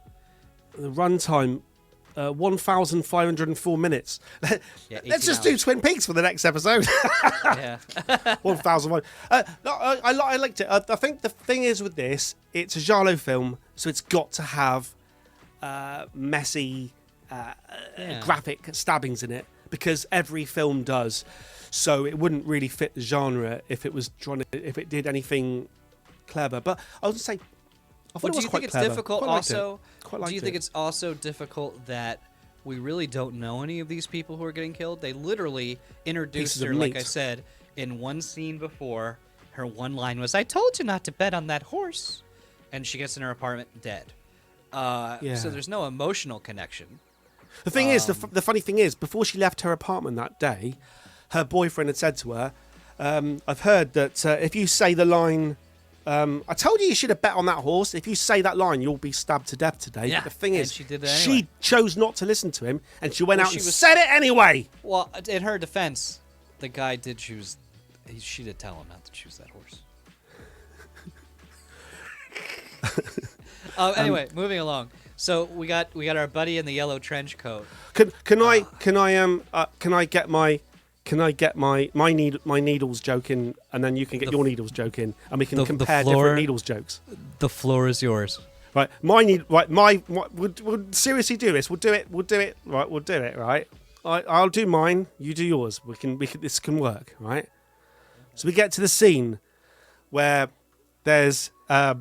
The runtime, 1,504 minutes. Yeah, Let's 18 just do hours. Twin Peaks for the next episode. Yeah. 1,001. No, I liked it. I think the thing is with this, it's a giallo film, so it's got to have messy, graphic stabbings in it, because every film does. So it wouldn't really fit the genre if it did anything clever. But I was going to say, I thought it was quite clever. Difficult Quite liked it. also? Quite Do liked you think it. it's also difficult that we really don't know any of these people who are getting killed? They literally introduced Pieces of her, like meat. I said, in one scene before. Her one line was, I told you not to bet on that horse. And she gets in her apartment dead. So there's no emotional connection. The thing is, the funny thing is, before she left her apartment that day, her boyfriend had said to her, I've heard that if you say the line, I told you should have bet on that horse. If you say that line, you'll be stabbed to death today. Yeah, But the thing and is, she did it she anyway. chose not to listen to him, and she went Well, out she and was- said it anyway. Well, in her defense, the guy did choose. She did tell him not to choose that horse. Anyway, moving along. So we got our buddy in the yellow trench coat. Can I get my needles joke in, and then you can get your needles joke in, and we can the compare floor- different needles jokes. The floor is yours. Right, we'll seriously do this. We'll do it. Right, we'll do it. Right, I'll do mine. You do yours. We can. This can work. Right. So we get to the scene where there's a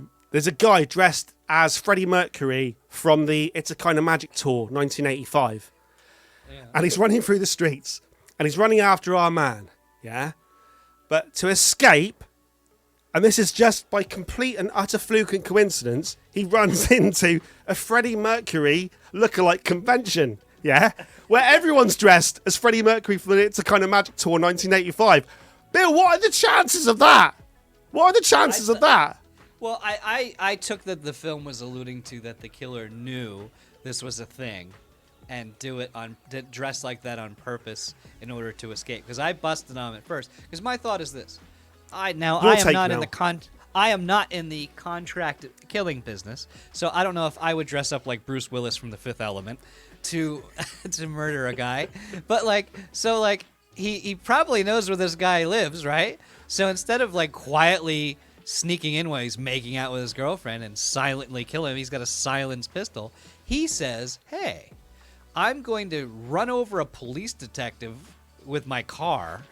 guy dressed as Freddie Mercury from the It's a Kind of Magic tour, 1985, and he's running through the streets, and he's running after our man. Yeah, but to escape. And this is just by complete and utter fluke and coincidence, he runs into a Freddie Mercury lookalike convention. yeah, where everyone's dressed as Freddie Mercury for the It's a Kind of Magic Tour 1985. Bill, what are the chances of that? What are the chances of that? Well, I took that the film was alluding to that the killer knew this was a thing and dress like that on purpose in order to escape. Because I busted on him at first. Because my thought is this. I am not in the contract killing business, so I don't know if I would dress up like Bruce Willis from The Fifth Element to to murder a guy. But he probably knows where this guy lives, right? So instead of like quietly sneaking in while he's making out with his girlfriend and silently kill him, he's got a silenced pistol. He says, "Hey, I'm going to run over a police detective with my car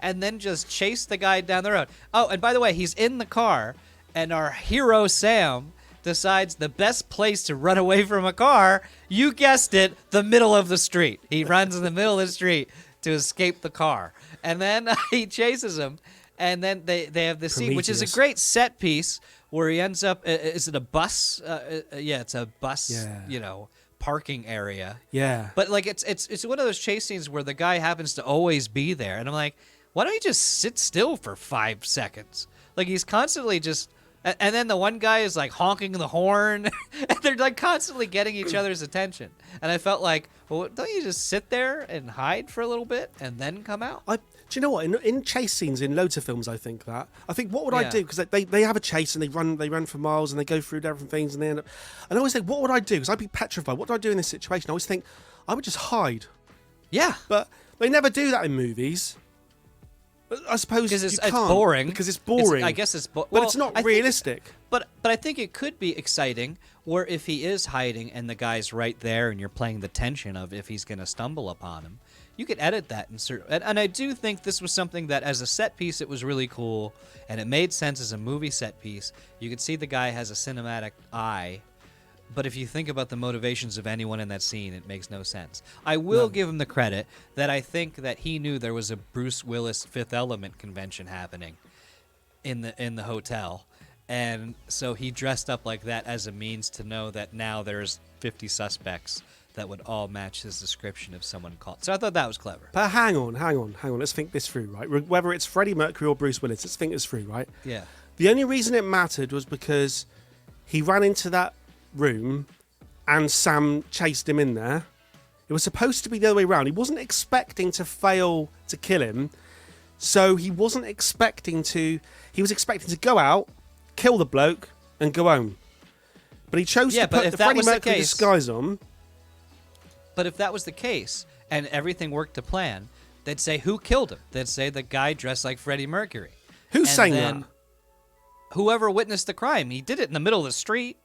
and then just chase the guy down the road." Oh, and by the way, he's in the car, and our hero Sam decides the best place to run away from a car, you guessed it, the middle of the street. He runs in the middle of the street to escape the car. And then he chases him, and then they have this scene, which is a great set piece, where he ends up, is it a bus? Yeah, it's a bus, parking area. Yeah. But like it's one of those chase scenes where the guy happens to always be there, and I'm like, why don't you just sit still for 5 seconds? Like he's constantly just, and then the one guy is like honking the horn, and they're like constantly getting each other's attention. And I felt like, well, don't you just sit there and hide for a little bit and then come out? Do you know what? In chase scenes in loads of films, I think what would I do? Because they have a chase and they run for miles and they go through different things and they end up. And I always think, what would I do? Because I'd be petrified. What do I do in this situation? I always think I would just hide. Yeah, but they never do that in movies. I suppose it's can't, boring. Because it's boring. I guess it's but it's not realistic. But I think it could be exciting, where if he is hiding and the guy's right there and you're playing the tension of if he's going to stumble upon him, you could edit that and I do think this was something that as a set piece it was really cool, and it made sense as a movie set piece. You could see the guy has a cinematic eye, but if you think about the motivations of anyone in that scene, it makes no sense. I will give him the credit that I think that he knew there was a Bruce Willis Fifth Element convention happening in the hotel, and so he dressed up like that as a means to know that now there's 50 suspects that would all match his description of someone called. So I thought that was clever. But hang on. Let's think this through, right? Whether it's Freddie Mercury or Bruce Willis, let's think this through, right? Yeah. The only reason it mattered was because he ran into that room and Sam chased him in there. It was supposed to be the other way around. He wasn't expecting to fail to kill him, so he wasn't expecting to. He was expecting to go out, kill the bloke, and go home. But he chose to put the Freddie Mercury disguise on. But if that was the case and everything worked to plan, they'd say, who killed him? They'd say the guy dressed like Freddie Mercury. Who's saying that? Whoever witnessed the crime. He did it in the middle of the street.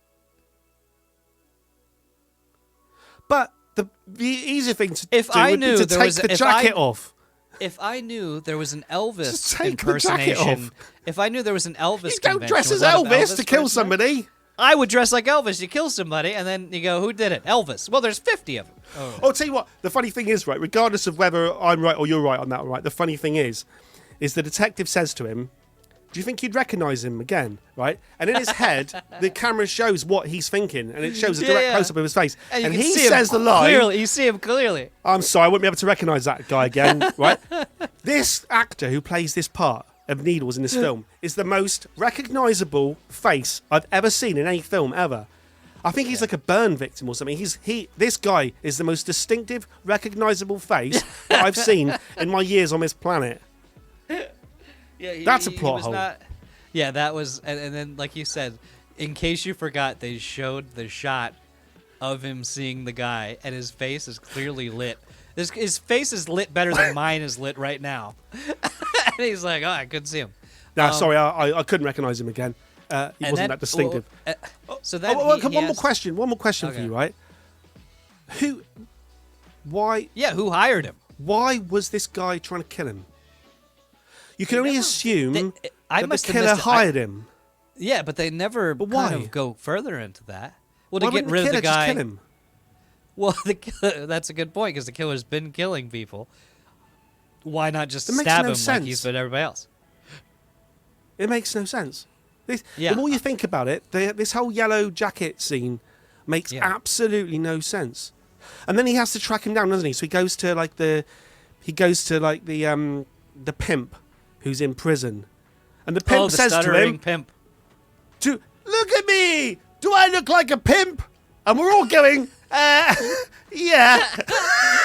But the easy thing to if do I would knew be to there take was, the if jacket off. If I knew there was an Elvis Just take impersonation, the jacket off. If I knew there was an Elvis, You don't dress as Elvis to kill somebody. I would dress like Elvis. You kill somebody, and then you go, who did it? Elvis. Well, there's 50 of them. Oh, I'll tell you what. The funny thing is, right, regardless of whether I'm right or you're right on that, right, the funny thing is the detective says to him, do you think you'd recognise him again, right? And in his head, the camera shows what he's thinking, and it shows a direct close-up of his face. And he says the line... Clearly. You see him clearly. I'm sorry, I wouldn't be able to recognise that guy again, right? This actor who plays this part of Needles in this film is the most recognisable face I've ever seen in any film ever. I think he's like a burn victim or something. This guy is the most distinctive, recognisable face that I've seen in my years on this planet. Yeah, that's a plot hole. That was, and then like you said, in case you forgot, they showed the shot of him seeing the guy, and his face is clearly lit. His face is lit better than mine is lit right now. And he's like, I couldn't see him. No, sorry, I couldn't recognise him again. He wasn't that distinctive. So then one more question for you, right? Why? Yeah, who hired him? Why was this guy trying to kill him? You can only assume that the killer hired him. Yeah, but they never kind of go further into that. Well, to Why get rid of the guy. Just kill him? Well, that's a good point, because the killer's been killing people. Why not just stab him like he's been everybody else? It makes no sense. The Yeah. more you think about it, this whole yellow jacket scene makes absolutely no sense. And then he has to track him down, doesn't he? So he goes to the pimp who's in prison, and the pimp says to him, pimp. "Look at me! Do I look like a pimp?" And we're all going, yeah.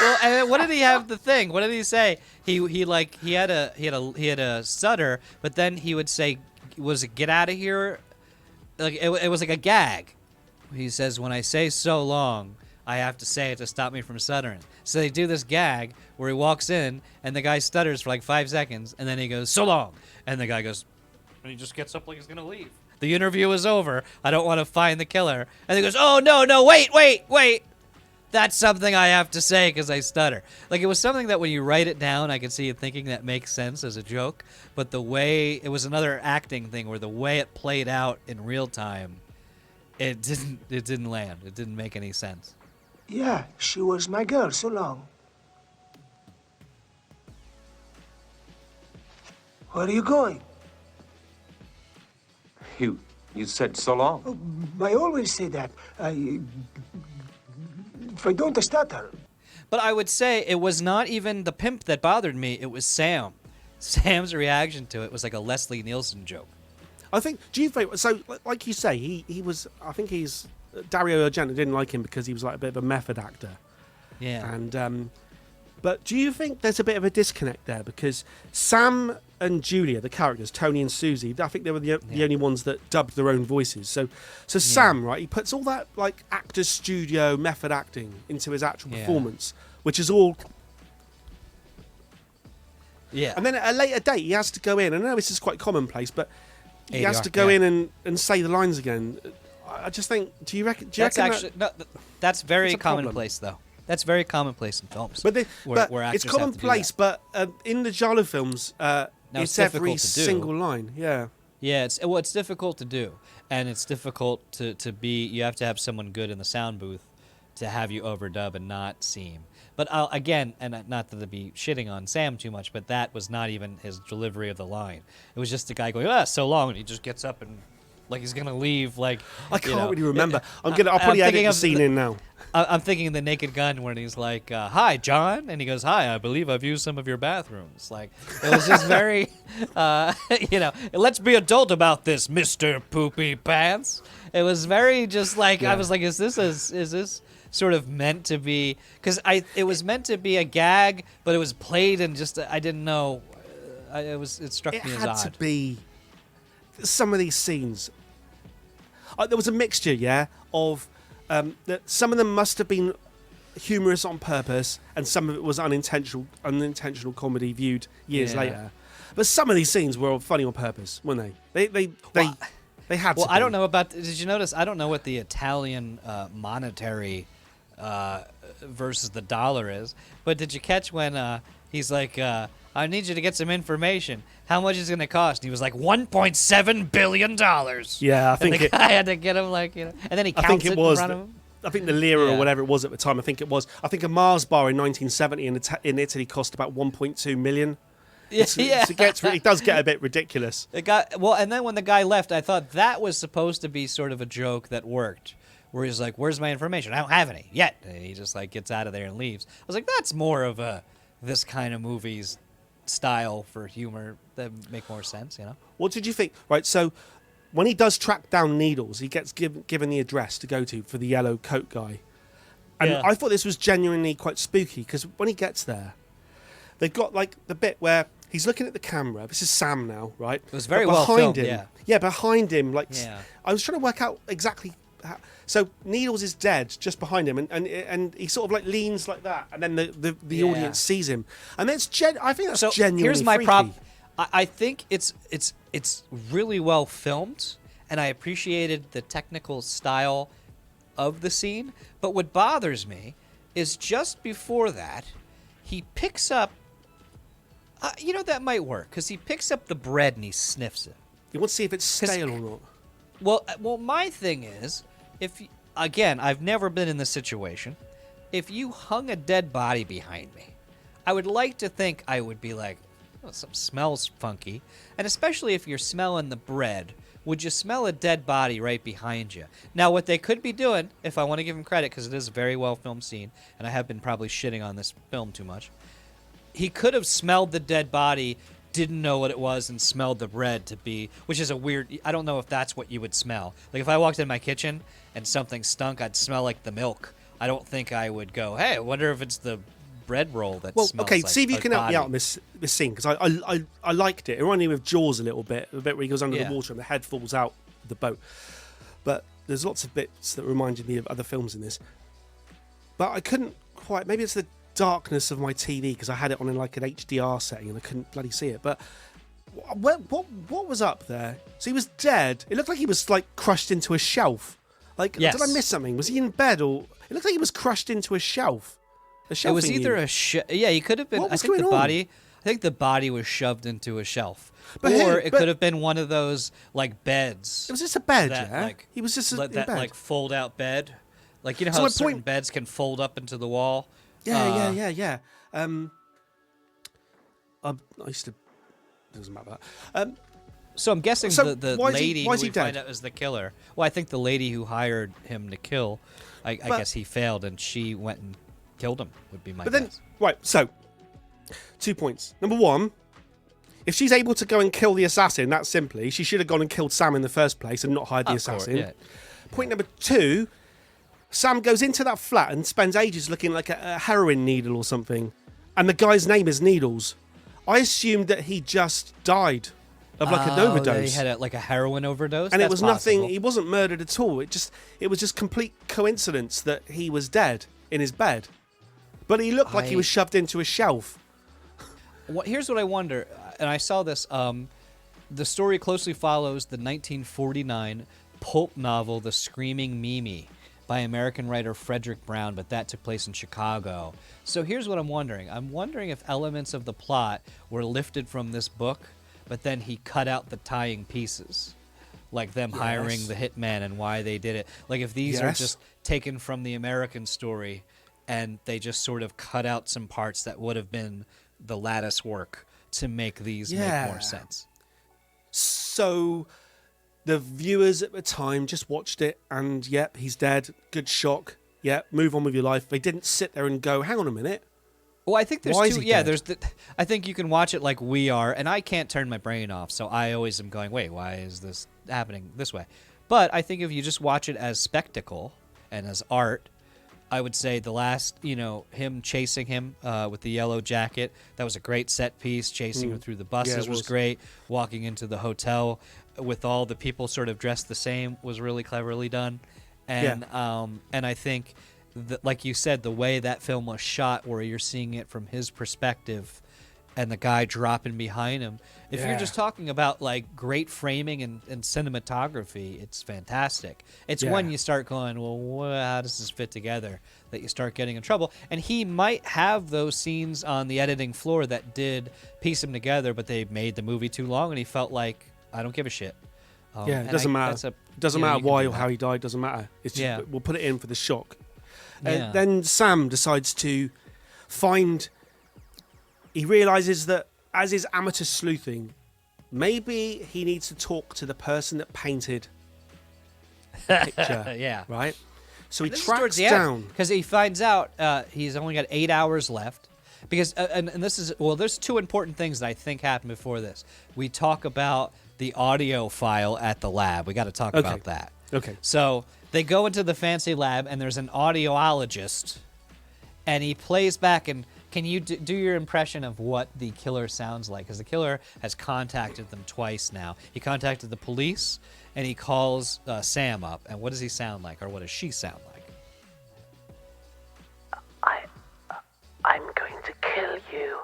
Well, and what did he have the thing? What did he say? He had a stutter, but then he would say, "Was it get out of here?" Like it was like a gag. He says, "When I say so long, I have to say it to stop me from stuttering." So they do this gag where he walks in and the guy stutters for like 5 seconds, and then he goes, "So long," and the guy goes, and he just gets up like he's gonna leave. The interview is over. I don't want to find the killer. And he goes, "Oh, no, wait. That's something I have to say because I stutter." Like, it was something that when you write it down, I could see you thinking that makes sense as a joke. But the way, it was another acting thing where the way it played out in real time, it didn't land. It didn't make any sense. Yeah, she was my girl so long. Where are you going? You said so long. Oh, I always say that. If I don't stutter. But I would say it was not even the pimp that bothered me. It was Sam. Sam's reaction to it was like a Leslie Nielsen joke. I think. Do you think so? Like you say, he was. I think Dario Argento didn't like him because he was like a bit of a method actor. Yeah. And but do you think there's a bit of a disconnect there because Sam and Julia, the characters, Tony and Susie, I think they were the only ones that dubbed their own voices. So Sam, right, he puts all that like actor's studio method acting into his actual performance, which is all. Yeah. And then at a later date, he has to go in. I know this is quite commonplace, but he has ADR, to go in and say the lines again. I just think. Do you reckon? That's very It's a problem. commonplace, though. That's very commonplace in films. But where it's actors have to do commonplace. that. But in the giallo films, it's every difficult to do. single line. Yeah. Yeah, it's difficult to do, and it's difficult to be. You have to have someone good in the sound booth to have you overdub and not seem. But again, and not to be shitting on Sam too much, but that was not even his delivery of the line. It was just the guy going, so long, and he just gets up and like he's gonna leave. Like I can't really remember. I'll probably edit the scene in now. I'm thinking of The Naked Gun when he's like, "Hi, John," and he goes, "Hi, I believe I've used some of your bathrooms." Like it was just very, let's be adult about this, Mr. Poopy Pants. It was very just like I was like, is this sort of meant to be? Because it was meant to be a gag, but it was played and just I didn't know. It struck me as odd. It had to be some of these scenes. There was a mixture, of that some of them must have been humorous on purpose, and some of it was unintentional comedy viewed years later. But some of these scenes were funny on purpose, weren't they? They had to. Well, I don't know about. Did you notice? I don't know what the Italian monetary versus the dollar is, but did you catch when he's like, "I need you to get some information. How much is it going to cost?" And he was like, $1.7 billion. Yeah, I think the guy had to get him and then he counts it in front of him. I think the lira or whatever it was at the time. I think a Mars bar in 1970 in Italy cost about 1.2 million. It does get a bit ridiculous. And then when the guy left, I thought that was supposed to be sort of a joke that worked, where he's like, "Where's my information? I don't have any yet." And he just like gets out of there and leaves. I was like, that's more of this kind of movie's style for humor that make more sense, What did you think? Right, so when he does track down Needles, he gets given the address to go to for the yellow coat guy. And I thought this was genuinely quite spooky because when he gets there, they've got like the bit where he's looking at the camera. This is Sam now, right? It was very well filmed, behind him, I was trying to work out exactly how. So Needles is dead just behind him, and he sort of like leans like that, and then the audience sees him, and I think that's genuinely here's my freaky. problem. I think it's really well filmed, and I appreciated the technical style of the scene. But what bothers me is just before that, he picks up. That might work because he picks up the bread and he sniffs it. You want to see if it's stale or not. Well, my thing is, again, I've never been in this situation. If you hung a dead body behind me, I would like to think I would be like, something smells funky. And especially if you're smelling the bread would you smell a dead body right behind you? Now, what they could be doing, if I want to give him credit, because it is a very well filmed scene, and I have been probably shitting on this film too much, he could have smelled the dead body, didn't know what it was, and smelled the bread to be, which is a weird, I don't know if that's what you would smell. Like if I walked in my kitchen and something stunk, I'd smell like the milk. I don't think I would go, hey, I wonder if it's the bread roll that smells okay, like see if you a can help me body. out on this scene, because I liked it. It reminded me of Jaws a little bit, the bit where he goes under Yeah. the water and the head falls out of the boat. But there's lots of bits that reminded me of other films in this. But I couldn't quite, maybe it's the darkness of my TV, because I had it on in like an HDR setting and I couldn't bloody see it. But what was up there? So he was dead. It looked like he was like crushed into a shelf. Like, Yes. did I miss something? Was he in bed, or it looked like he was crushed into a shelf? It was either yeah, he could have been. What was I think going the on? body. I think the body was shoved into a shelf, But or who- it but- could have been one of those like beds. It was just a bed, that, yeah. like, He was just in that bed. like fold out bed, like you know So how my certain point- beds can fold up into the wall. Yeah. I used to. Doesn't matter. So I'm guessing So the why is he- lady why who is he we find dead? out is the killer. Well, I think the lady who hired him to kill, I But- guess he failed, and she went and killed him. Would be my But then, guess. right. So, 2 points. Number one, if she's able to go and kill the assassin that simply, she should have gone and killed Sam in the first place and not hired the Of course, assassin. yeah. Point number two, Sam goes into that flat and spends ages looking like a heroin needle or something, and the guy's name is Needles. I assumed that he just died of like an overdose. He had like a heroin overdose, And it That's was nothing. possible. He wasn't murdered at all. It was just complete coincidence that he was dead in his bed, but he looked like he was shoved into a shelf. Here's what I wonder, and I saw this. The story closely follows the 1949 pulp novel *The Screaming Mimi* by American writer Frederick Brown, but that took place in Chicago. So here's what I'm wondering. I'm wondering if elements of the plot were lifted from this book, but then he cut out the tying pieces, like them hiring the hitman and why they did it. Like if these are Yes. just taken from the American story and they just sort of cut out some parts that would have been the lattice work to make these make Yeah. more sense. So the viewers at the time just watched it and, yep, he's dead. Good shock. Yep, move on with your life. They didn't sit there and go, hang on a minute. Well, I think there's Why is two. he Yeah, dead? I think you can watch it like we are, and I can't turn my brain off, so I always am going, wait, why is this happening this way? But I think if you just watch it as spectacle and as art, I would say the last, him chasing him with the yellow jacket, that was a great set piece. Chasing him through the buses it was was. great. Walking into the hotel with all the people sort of dressed the same was really cleverly done. And and I think, like you said, the way that film was shot, where you're seeing it from his perspective and the guy dropping behind him. If you're Yeah. just talking about like great framing and cinematography, it's fantastic. It's when Yeah. you start going, well, how does this fit together, that you start getting in trouble. And he might have those scenes on the editing floor that did piece them together, but they made the movie too long, and he felt like, I don't give a shit. Yeah, and it doesn't that's matter. a- It doesn't you matter can why do or that. how he died. Doesn't matter. It's just, Yeah. we'll put it in for the shock. Yeah. Then Sam decides to find. He realizes that as his amateur sleuthing, maybe he needs to talk to the person that painted the picture. Yeah. Right. So he This is tracks towards the down. because he finds out he's only got 8 hours left. Because and this is there's two important things that I think happened before this. We talk about the audio file at the lab. We got to talk Okay. about that. Okay. So they go into the fancy lab, and there's an audiologist, and he plays back. And can you do your impression of what the killer sounds like? Because the killer has contacted them twice now. He contacted the police, and he calls Sam up. And what does he sound like, or what does she sound like? I'm going to kill you,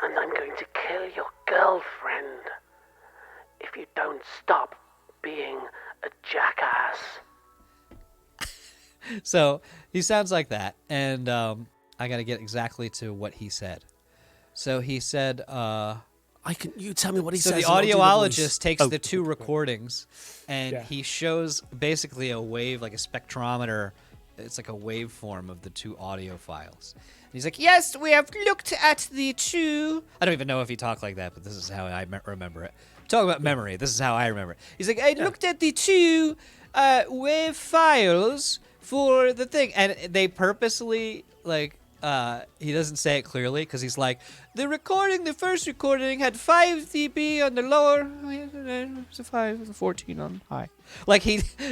and I'm going to kill your girlfriend if you don't stop being a jackass. So he sounds like that, and I got to get exactly to what he said. So he said, You tell me what he so says. the and I'll do audiologist voice. takes Oh, the two okay. recordings, and Yeah. he shows basically a wave, like a spectrometer it's like a waveform of the two audio files. And he's like, yes, we have looked at the two. I don't even know if he talked like that, but this is how I remember it. Talk about memory. This is how I remember it. He's like, I looked at the two wave files for the thing, and they purposely like. He doesn't say it clearly because he's like, the first recording had 5 dB on the lower, 14 on high. Like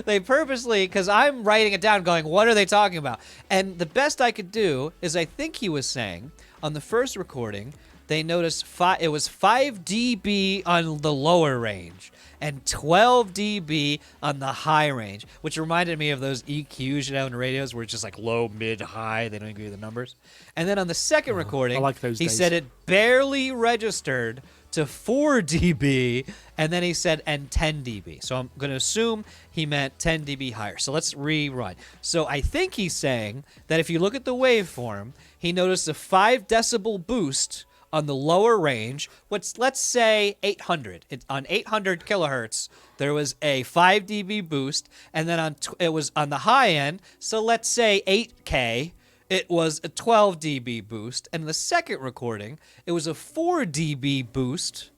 they purposely, because I'm writing it down going, what are they talking about? And the best I could do is I think he was saying on the first recording, they noticed it was 5 dB on the lower range and 12 dB on the high range, which reminded me of those EQs, in radios where it's just like low, mid, high. They don't give you the numbers. And then on the second recording, I like those he days. said it barely registered to 4 dB, and then he said, and 10 dB. So I'm going to assume he meant 10 dB higher. So let's rerun. So I think he's saying that if you look at the waveform, he noticed a 5 decibel boost on the lower range, let's say 800. On 800 kilohertz, there was a 5 dB boost, and then it was on the high end, so let's say 8K, it was a 12 dB boost. And in the second recording, it was a 4 dB boost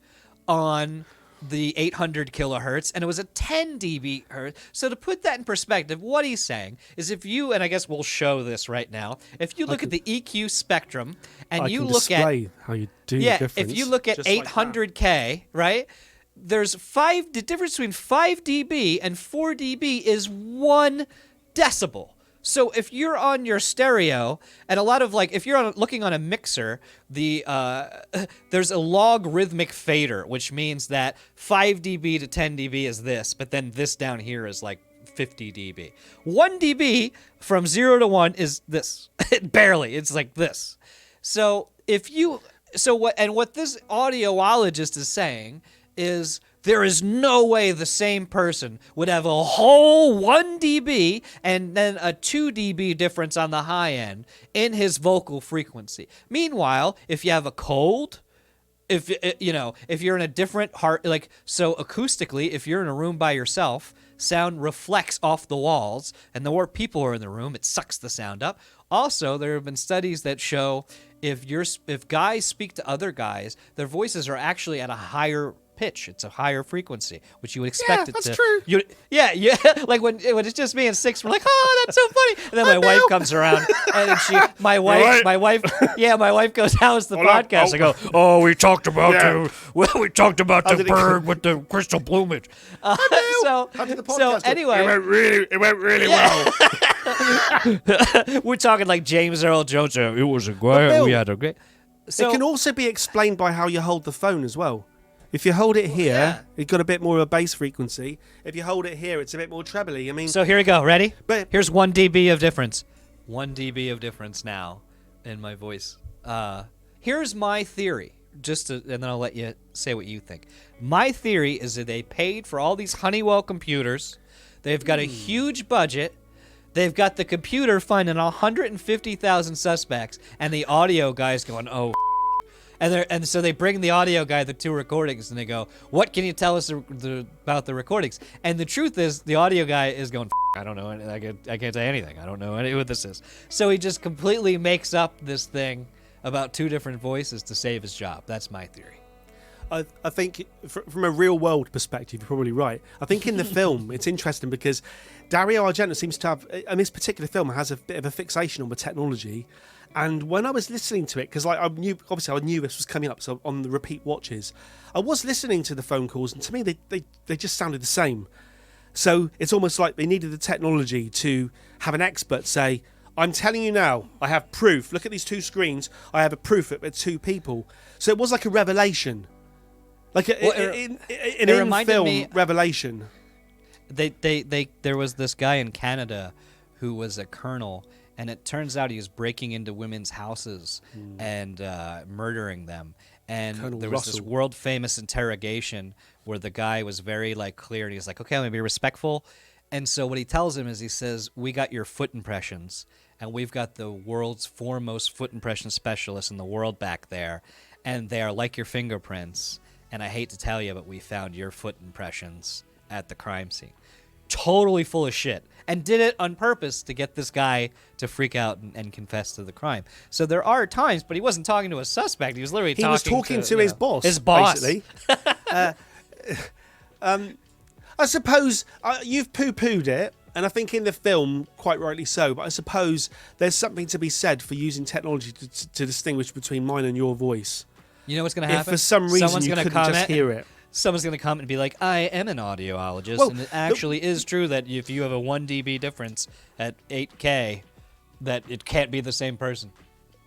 on the 800 kilohertz, and it was a 10 dB hertz. So to put that in perspective, what he's saying is if you, and I guess we'll show this right now, if you look at the EQ spectrum, and you look at how you do the difference. if you look at 800K, right, there's the difference between 5 dB and 4 dB is 1 decibel. So if you're on your stereo, and a lot of if you're looking on a mixer, there's a logarithmic fader, which means that 5 dB to 10 dB is this, but then this down here is like 50 dB. 1 dB from 0 to 1 is this. Barely. It's like this. So what this audiologist is saying is there is no way the same person would have a whole 1 dB and then a 2 dB difference on the high end in his vocal frequency. Meanwhile, if you have a cold, if you're in a different so acoustically, if you're in a room by yourself, sound reflects off the walls, and the more people are in the room, it sucks the sound up. Also, there have been studies that show if guys speak to other guys, their voices are actually at a higher pitch. It's a higher frequence, which you would expect it to. That's true. Yeah. Like when it's just me and Six, we're like, oh, that's so funny. And then my wife comes around, and my wife goes, how's the podcast? I go, oh, we talked about the bird with the crystal plumage. How did the podcast anyway, it went really well. We're talking like James Earl Jones. It was a great. We had a great. So it can also be explained by how you hold the phone as well. If you hold it here, it's got a bit more of a bass frequency. If you hold it here, it's a bit more trebly. I mean, so here we go. Ready? But here's 1 dB of difference. 1 dB of difference now in my voice. Here's my theory. And then I'll let you say what you think. My theory is that they paid for all these Honeywell computers. They've got a huge budget. They've got the computer finding 150,000 suspects, and the audio guy's going, oh. And so they bring the audio guy the 2 recordings, and they go, what can you tell us about the recordings? And the truth is, the audio guy is going, I don't know. I can't say anything. I don't know what this is. So he just completely makes up this thing about 2 different voices to save his job. That's my theory. I think from a real world perspective, you're probably right. I think in the film, it's interesting because Dario Argento seems to have, in this particular film, has a bit of a fixation on the technology. And when I was listening to it, because I knew this was coming up, so on the repeat watches, I was listening to the phone calls, and to me, they just sounded the same. So it's almost like they needed the technology to have an expert say, I'm telling you now, I have proof. Look at these 2 screens. I have a proof that they're 2 people. So it was like a revelation. Like an in-film revelation. There was this guy in Canada who was a colonel, and it turns out he was breaking into women's houses and murdering them. And Colonel there was Russell. this world-famous interrogation where the guy was very clear, and he was like, okay, I'm going to be respectful. And so what he tells him is he says, we got your foot impressions, and we've got the world's foremost foot impression specialists in the world back there, and they are like your fingerprints. And I hate to tell you, but we found your foot impressions at the crime scene. totally full of shit and did it on purpose to get this guy to freak out and confess to the crime. So there are times, but he wasn't talking to a suspect. He was literally talking to his boss. His boss. Basically. I suppose you've poo-pooed it, and I think in the film, quite rightly so, but I suppose there's something to be said for using technology to distinguish between mine and your voice. You know what's going to happen? If for some reason Someone's you gonna couldn't just hear it. Someone's going to come and be like, I am an audiologist, Well, and it actually is true that if you have a 1 dB difference at 8K, that it can't be the same person.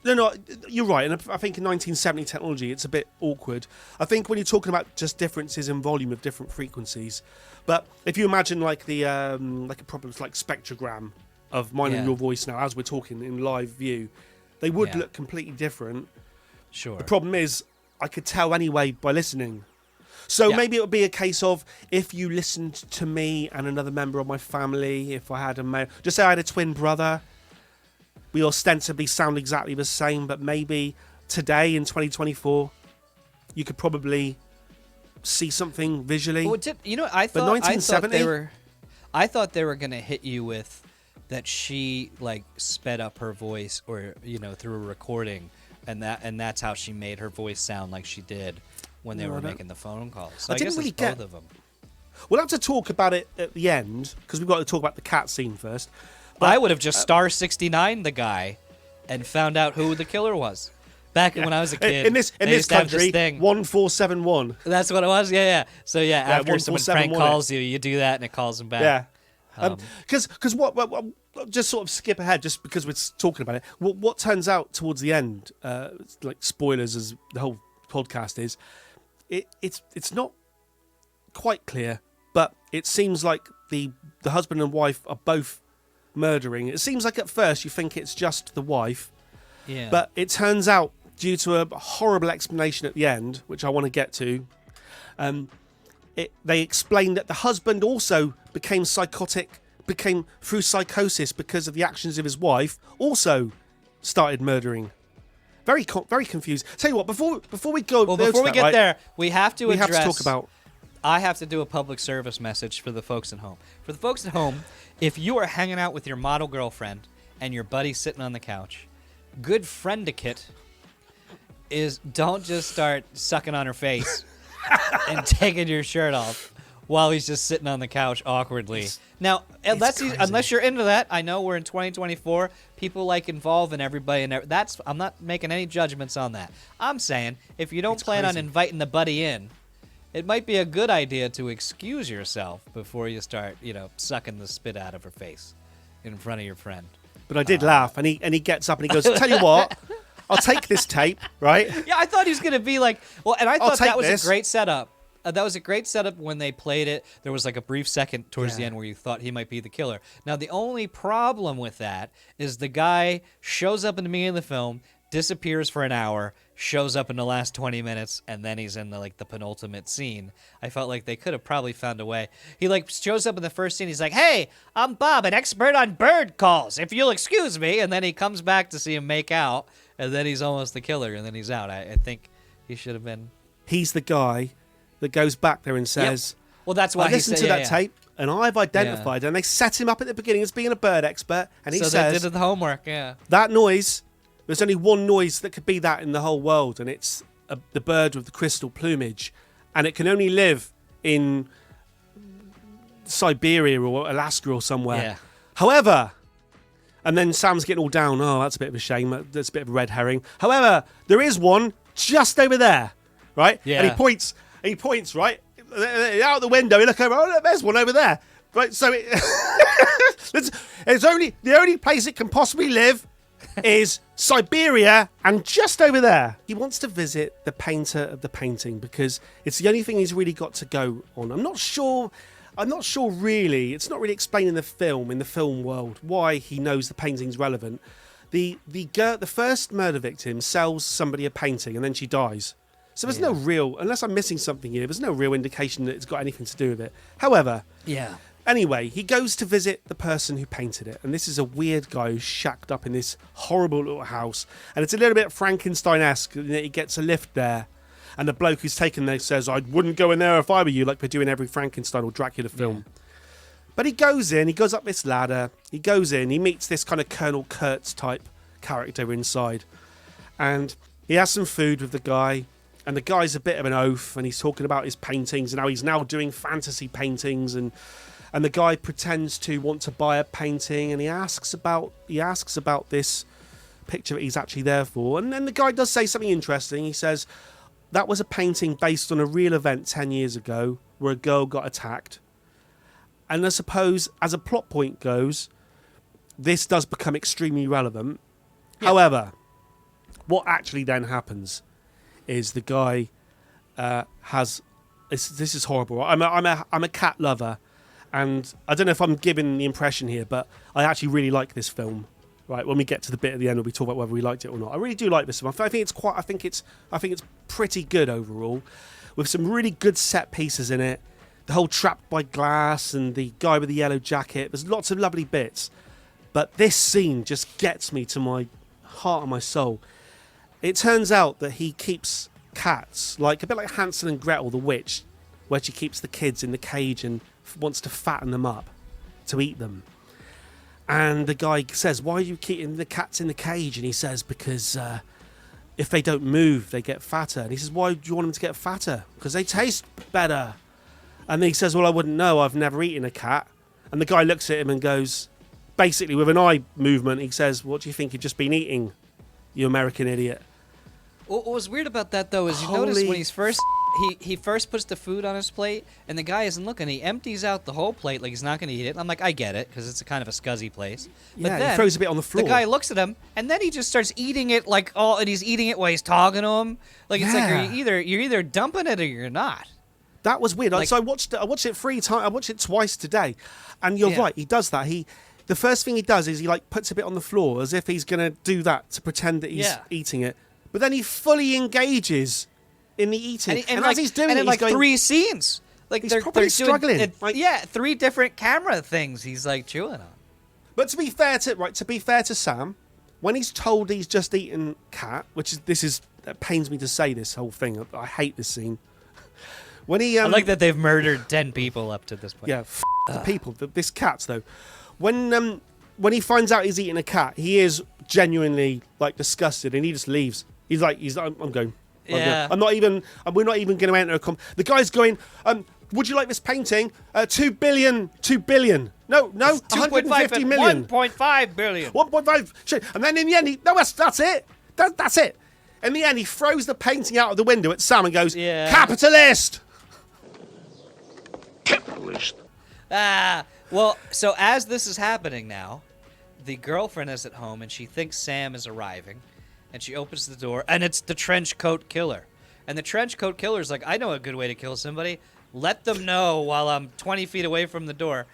No, you're right. And I think in 1970 technology, it's a bit awkward. I think when you're talking about just differences in volume of different frequencies, but if you imagine like the like a problem like spectrogram of mine and your voice now, as we're talking in live view, they would look completely different. Sure. The problem is, I could tell anyway by listening. So maybe it would be a case of if you listened to me and another member of my family, if I had just say I had a twin brother. We ostensibly sound exactly the same, but maybe today in 2024, you could probably see something visually. Well, I thought they were going to hit you with that she like sped up her voice, or through a recording, and that's how she made her voice sound like she did when they were making the phone calls. So I didn't guess really it's both of them. We'll have to talk about it at the end because we've got to talk about the cat scene first. But I would have just star 69 the guy and found out who the killer was. Back when I was a kid. In this country, 1471. That's what it was? Yeah. So after someone prank 1471 calls you, you do that and it calls them back. Yeah. Because what just sort of skip ahead just because we're talking about it. What turns out towards the end, like spoilers as the whole podcast is, it's not quite clear, but it seems like the husband and wife are both murdering. It seems like at first you think it's just the wife, but it turns out, due to a horrible explanation at the end, which I want to get to, they explain that the husband also became through psychosis because of the actions of his wife, also started murdering. Very confused. Tell you what, before we go, before we get there, we have to talk about. I have to do a public service message for the folks at home. For the folks at home, if you are hanging out with your model girlfriend and your buddy sitting on the couch, good friend-etiquette is don't just start sucking on her face and taking your shirt off while he's just sitting on the couch awkwardly. Now, unless you're into that, I know we're in 2024. People like involving everybody, and I'm not making any judgments on that. I'm saying if you don't plan on inviting the buddy in, it might be a good idea to excuse yourself before you start, sucking the spit out of her face in front of your friend. But I did laugh, and he gets up and he goes, "Tell you what, I'll take this tape, right?" Yeah, I thought he was gonna be like, and I thought that was this. a great setup. That was a great setup when they played it. There was like a brief second towards the end where you thought he might be the killer. Now, the only problem with that is the guy shows up in the beginning of the film, disappears for an hour, shows up in the last 20 minutes, and then he's in the penultimate scene. I felt like they could have probably found a way. He shows up in the first scene. He's like, "Hey, I'm Bob, an expert on bird calls, if you'll excuse me." And then he comes back to see him make out, and then he's almost the killer, and then he's out. I think he should have been. He's the guy that goes back there and says, "Well, that's why I listened to that tape, and I've identified." And they set him up at the beginning as being a bird expert, and he says, they did the homework. Yeah, that noise. There's only one noise that could be that in the whole world, and it's the bird with the crystal plumage, and it can only live in Siberia or Alaska or somewhere. Yeah. However, and then Sam's getting all down. Oh, that's a bit of a shame. That's a bit of a red herring. However, there is one just over there, right? Yeah. And he points right out the window. You look over. Oh, look, there's one over there. Right. So it's only the only place it can possibly live is Siberia, and just over there. He wants to visit the painter of the painting because it's the only thing he's really got to go on. I'm not sure really. It's not really explained in the film world, why he knows the painting's relevant. The first murder victim sells somebody a painting and then she dies. So there's no real, unless I'm missing something here, there's no real indication that it's got anything to do with it. However, anyway, he goes to visit the person who painted it, and this is a weird guy who's shacked up in this horrible little house, and it's a little bit Frankenstein-esque. He gets a lift there, and the bloke who's taken there says, "I wouldn't go in there if I were you," like they do in every Frankenstein or Dracula film. But he goes up this ladder, he goes in, he meets this kind of Colonel Kurtz type character inside. And he has some food with the guy, and the guy's a bit of an oaf, and he's talking about his paintings and how he's now doing fantasy paintings, and the guy pretends to want to buy a painting, and he asks about this picture that he's actually there for. And then the guy does say something interesting. He says, that was a painting based on a real event 10 years ago where a girl got attacked. And I suppose, as a plot point goes, this does become extremely relevant. Yeah. However, what actually then happens is the guy has... This is horrible. I'm a cat lover, and I don't know if I'm giving the impression here, but I actually really like this film. Right, when we get to the bit at the end, we'll talk about whether we liked it or not. I really do like this film. I think it's pretty good overall, with some really good set pieces in it. The whole trapped by glass and the guy with the yellow jacket. There's lots of lovely bits. But this scene just gets me to my heart and my soul. It turns out that he keeps cats, like a bit like Hansel and Gretel, the witch, where she keeps the kids in the cage and wants to fatten them up to eat them. And the guy says, why are you keeping the cats in the cage? And he says, because if they don't move, they get fatter. And he says, why do you want them to get fatter? Because they taste better. And then he says, well, I wouldn't know. I've never eaten a cat. And the guy looks at him and goes, basically with an eye movement, he says, what do you think you've just been eating, you American idiot? What was weird about that, though, is you notice when he's first... He first puts the food on his plate, and the guy isn't looking. He empties out the whole plate like he's not going to eat it. And I'm like, I get it, because it's a kind of a scuzzy place. But Yeah, then he throws a bit on the floor. The guy looks at him, and then he just starts eating it and he's eating it while he's talking to him. Like it's like you're either dumping it or you're not. That was weird. So I watched it 3 times. I watched it twice today, and you're right. He does that. The first thing he does is he puts a bit on the floor as if he's going to do that to pretend that he's eating it. But then he fully engages in the eating, and as he's doing it, he's going 3 scenes. Like he's probably struggling. 3 different camera things he's chewing on. But to be fair to Sam, when he's told he's just eaten cat, that pains me to say this whole thing. I hate this scene. When he, I like that they've murdered 10 people up to this point. Yeah, the people. This cat's though. When he finds out he's eating a cat, he is genuinely disgusted, and he just leaves. He's like, I'm going. Yeah. We're not even going to enter a the guy's going, would you like this painting? 2 billion. No, 150 million. 1.5 billion. 1.5. And then in the end, that's it. That's it. In the end, he throws the painting out of the window at Sam and goes, capitalist. Capitalist. Well, so as this is happening now, the girlfriend is at home, and she thinks Sam is arriving. And she opens the door, and it's the trench coat killer. And the trench coat killer's like, I know a good way to kill somebody. Let them know while I'm 20 feet away from the door.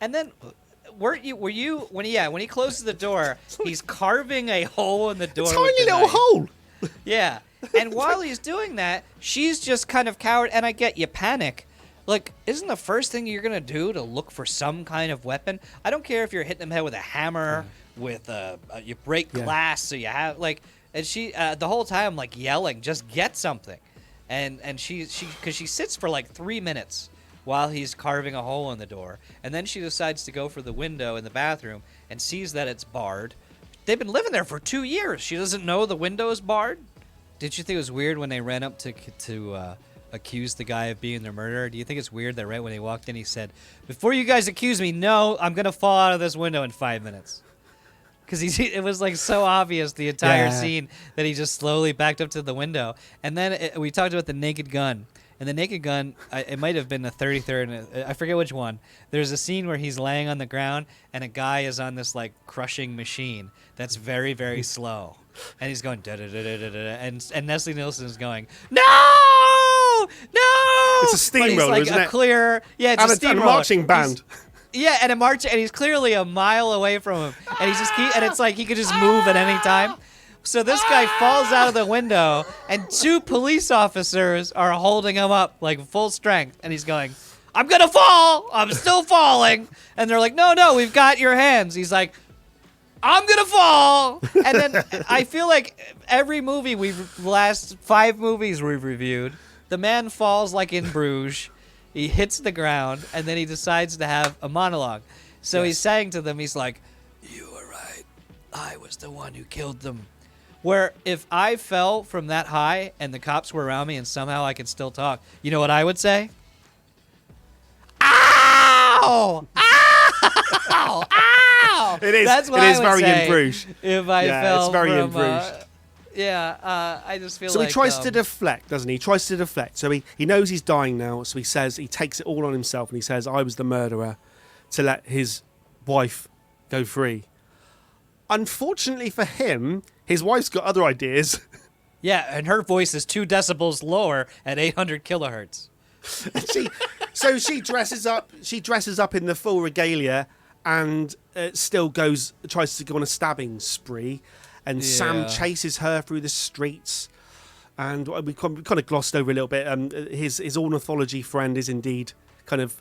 And then, when he closes the door, he's carving a hole in the door. A tiny little hole. Yeah. And while he's doing that, she's just kind of coward. And I get you panic. Isn't the first thing you're going to do to look for some kind of weapon? I don't care if you're hitting them head with a hammer, with you break glass, so you have, and she, the whole time, yelling, just get something. And she because she sits for 3 minutes while he's carving a hole in the door. And then she decides to go for the window in the bathroom and sees that it's barred. They've been living there for 2 years. She doesn't know the window is barred. Did you think it was weird when they ran up to accuse the guy of being their murderer? Do you think it's weird that right when he walked in, he said, before you guys accuse me, no, I'm going to fall out of this window in 5 minutes? Because it was so obvious the entire scene that he just slowly backed up to the window. And then we talked about the naked gun. And the naked gun, it might have been the 33rd, I forget which one. There's a scene where he's laying on the ground and a guy is on this crushing machine that's very, very slow. And he's going da-da-da-da-da-da. And Nestle Nielsen is going, no! It's a steamroller, isn't it? It's a steamroller. And a marching band. And he's clearly a mile away from him, and he's just and it's he could just move at any time. So this guy falls out of the window, and 2 police officers are holding him up full strength, and he's going, "I'm gonna fall! I'm still falling!" And they're like, "No, we've got your hands." He's like, "I'm gonna fall!" And then I feel like every movie last 5 movies we've reviewed, the man falls in Bruges. he hits the ground, and then he decides to have a monologue. So he's saying to them, he's like, "You were right. I was the one who killed them." Where if I fell from that high and the cops were around me and somehow I could still talk, you know what I would say? Ow! Ow! Ow! It is. That's what it I is would very say in Bruges. if I fell it's very from, in Bruges. I just feel So like... he tries to deflect, doesn't he? He tries to deflect. So he knows he's dying now. So he takes it all on himself, and he says, "I was the murderer," to let his wife go free. Unfortunately for him, his wife's got other ideas. Yeah, and her voice is 2 decibels lower at 800 kilohertz. So she dresses up. She dresses up in the full regalia, and still tries to go on a stabbing spree. And Sam chases her through the streets. And we kind of glossed over a little bit. His ornithology friend is indeed kind of So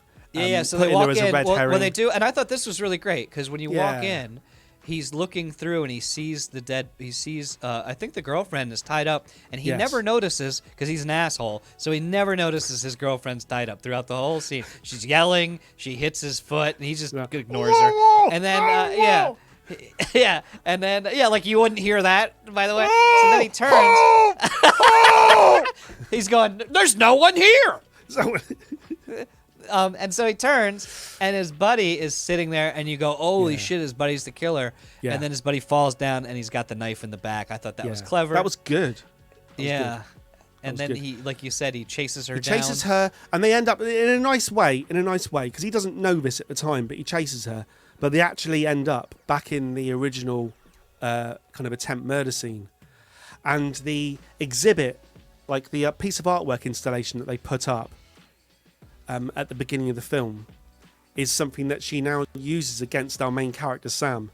put they in walk there as a in. red Well, herring. they do, and I thought this was really great because when you walk Yeah. in, he's looking through and he sees the dead. He sees, I think the girlfriend is tied up, and he Yes. never notices because he's an asshole. So he never notices his girlfriend's tied up throughout the whole scene. She's yelling, she hits his foot, and he just ignores her. And then, and then like you wouldn't hear that, by the way. So then he turns. He's going, "There's no one here." So- And so he turns, and his buddy is sitting there, and you go, "Holy shit, his buddy's the killer." Yeah. And then his buddy falls down, and he's got the knife in the back. I thought that was clever. That was good. yeah. And was then good. he, like you said, he chases her He down. chases her, and they end up in a nice way, because he doesn't know this at the time, but he chases her. But they actually end up back in the original kind of attempt murder scene. And the exhibit, like the piece of artwork installation that they put up at the beginning of the film, is something that she now uses against our main character, Sam.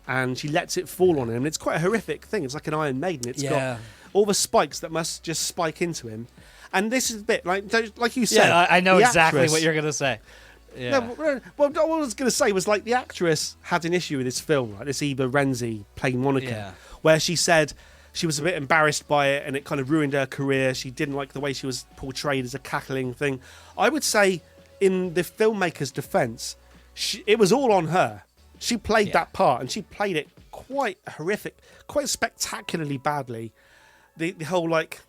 And she lets it fall on him. And it's quite a horrific thing. It's like an Iron Maiden. It's got all the spikes that must just spike into him. And this is a bit like you said. Yeah, I know the exactly actress- what you're going to say. Yeah. No, well, what I was going to say was like the actress had an issue with this film, right? This Eva Renzi playing Monica, where she said she was a bit embarrassed by it and it kind of ruined her career. She didn't like the way she was portrayed as a cackling thing. I would say, in the filmmaker's defense, it was all on her. She played that part, and she played it quite horrific, quite spectacularly badly. The whole like...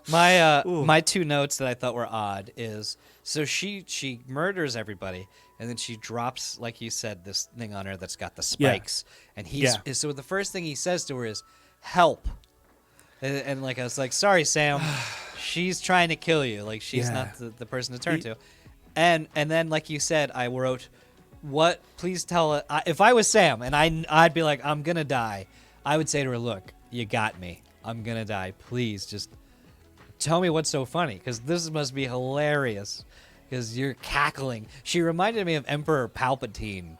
My 2 notes that I thought were odd is, so she murders everybody, and then she drops, like you said, this thing on her that's got the spikes, and so the first thing he says to her is help, and like I was like, sorry Sam, she's trying to kill you, like she's not the person to turn to, and then like you said, I wrote, what, please tell her, if I was Sam and I'd be like, I'm gonna die, I would say to her, look, you got me, I'm gonna die, please just tell me what's so funny, because this must be hilarious, because you're cackling. She reminded me of Emperor Palpatine,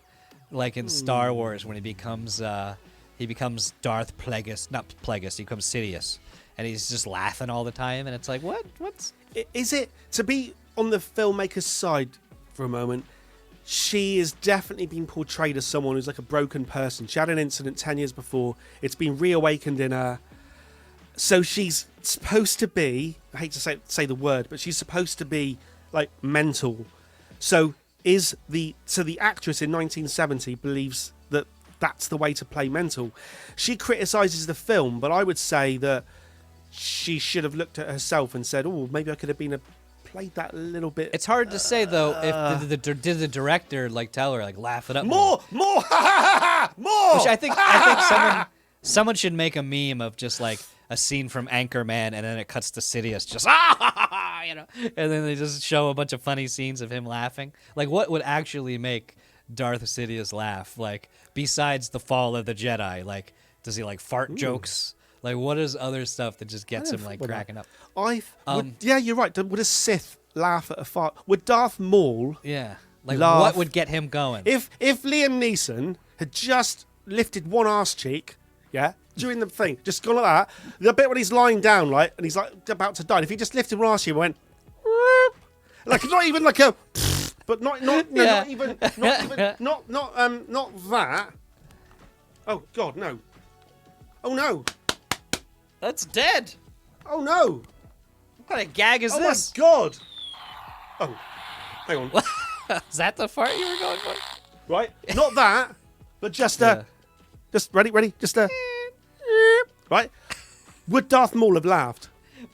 like in Star Wars, when he becomes Darth Plagueis, not Plagueis, he becomes Sidious, and he's just laughing all the time, and it's like, what's... Is it, to be on the filmmaker's side for a moment, she is definitely being portrayed as someone who's like a broken person. She had an incident 10 years before. It's been reawakened in her. So she's supposed to be, I hate to say the word, but she's supposed to be like mental. So the actress in 1970 believes that that's the way to play mental. She criticizes the film, but I would say that she should have looked at herself and said, oh, maybe I could have played that a little bit. It's hard to say, though, if did the director like tell her, like, laugh it up more, more. Which I think someone should make a meme of just like a scene from Anchorman, and then it cuts to Sidious just you know, and then they just show a bunch of funny scenes of him laughing. Like, what would actually make Darth Sidious laugh? Like, besides the fall of the Jedi, like, does he like fart jokes? Like, what is other stuff that just gets him like cracking up? Yeah, you're right. Would a Sith laugh at a fart? Would Darth Maul? Yeah, like laugh? What would get him going? If Liam Neeson had just lifted one arse cheek, during the thing, just gone like that, the bit when he's lying down, right, and he's like about to die. If he just lifted one arse cheek and went, like not even like a, but not even that. Oh God, no! Oh no! That's dead. Oh no! What a gag is Oh this? my god! Oh, hang on. Is that the part you were going for? Right, not that, but just just ready, just right. Would Darth Maul have laughed?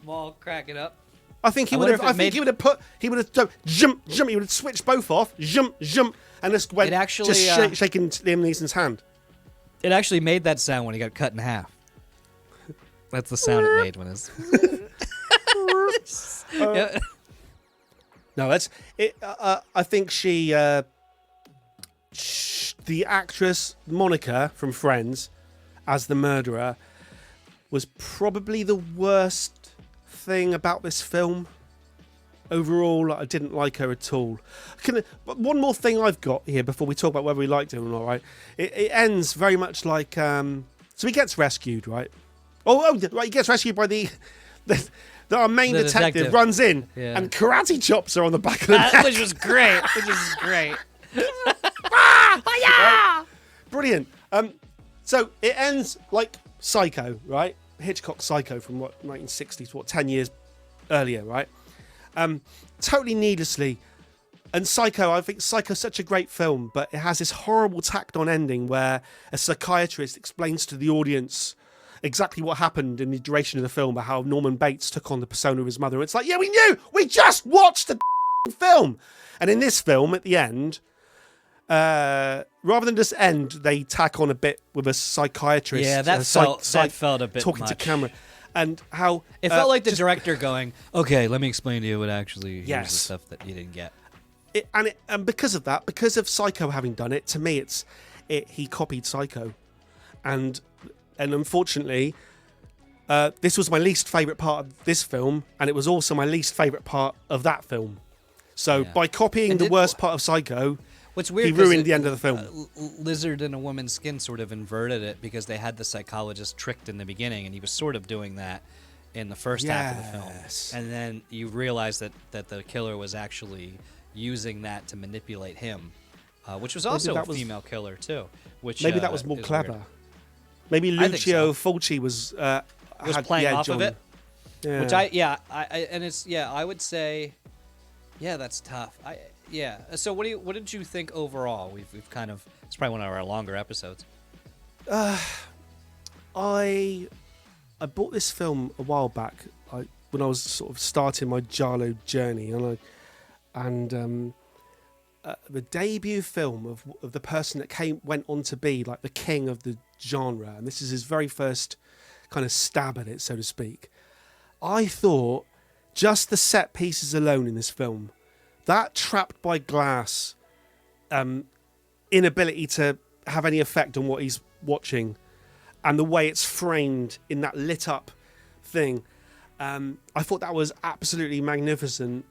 Maul cracking up. I think he would have. I think he would have put. He would have jump. He would have switched both off. Jump, and just went. It actually, just shaking Liam Neeson's hand. It actually made that sound when he got cut in half. That's the sound it made when it's. Yeah. No, that's it. I think the actress Monica from Friends, as the murderer, was probably the worst thing about this film. Overall, I didn't like her at all. But one more thing I've got here before we talk about whether we liked it or not, right? It ends very much like... so he gets rescued, right? Right, he gets rescued by our main detective runs in and karate chops her on the back of the neck. Which was great. Right? Brilliant. So it ends like Psycho, right? Hitchcock Psycho from 1960s, 10 years earlier, right? Totally needlessly. And Psycho, I think Psycho's such a great film, but it has this horrible tacked on ending where a psychiatrist explains to the audience exactly what happened in the duration of the film, about how Norman Bates took on the persona of his mother. It's like, yeah, we knew! We just watched the film! And in this film, at the end, rather than just end, they tack on a bit with a psychiatrist. Yeah, that felt a bit talking much. to camera. And how... It felt like the director going, okay, let me explain to you what actually... Here's the stuff that you didn't get. And because of that, because of Psycho having done it, to me, he copied Psycho. And unfortunately, this was my least favourite part of this film, and it was also my least favourite part of that film. So by copying the worst part of Psycho, what's weird, he ruined the end of the film. Lizard in a woman's skin sort of inverted it because they had the psychologist tricked in the beginning, and he was sort of doing that in the first half of the film. And then you realize that the killer was actually using that to manipulate him, which was also a female killer too. Which maybe that was more clever. Weird. Maybe Lucio Fulci was playing off of it. Yeah. Which I would say, yeah, that's tough. So what did you think overall? We've kind of, it's probably one of our longer episodes. I bought this film a while back, when I was sort of starting my giallo journey, and the debut film of the person that went on to be like the king of the genre, and this is his very first kind of stab at it, so to speak. I thought just the set pieces alone in this film, that trapped by glass inability to have any effect on what he's watching, and the way it's framed in that lit up thing, I thought that was absolutely magnificent.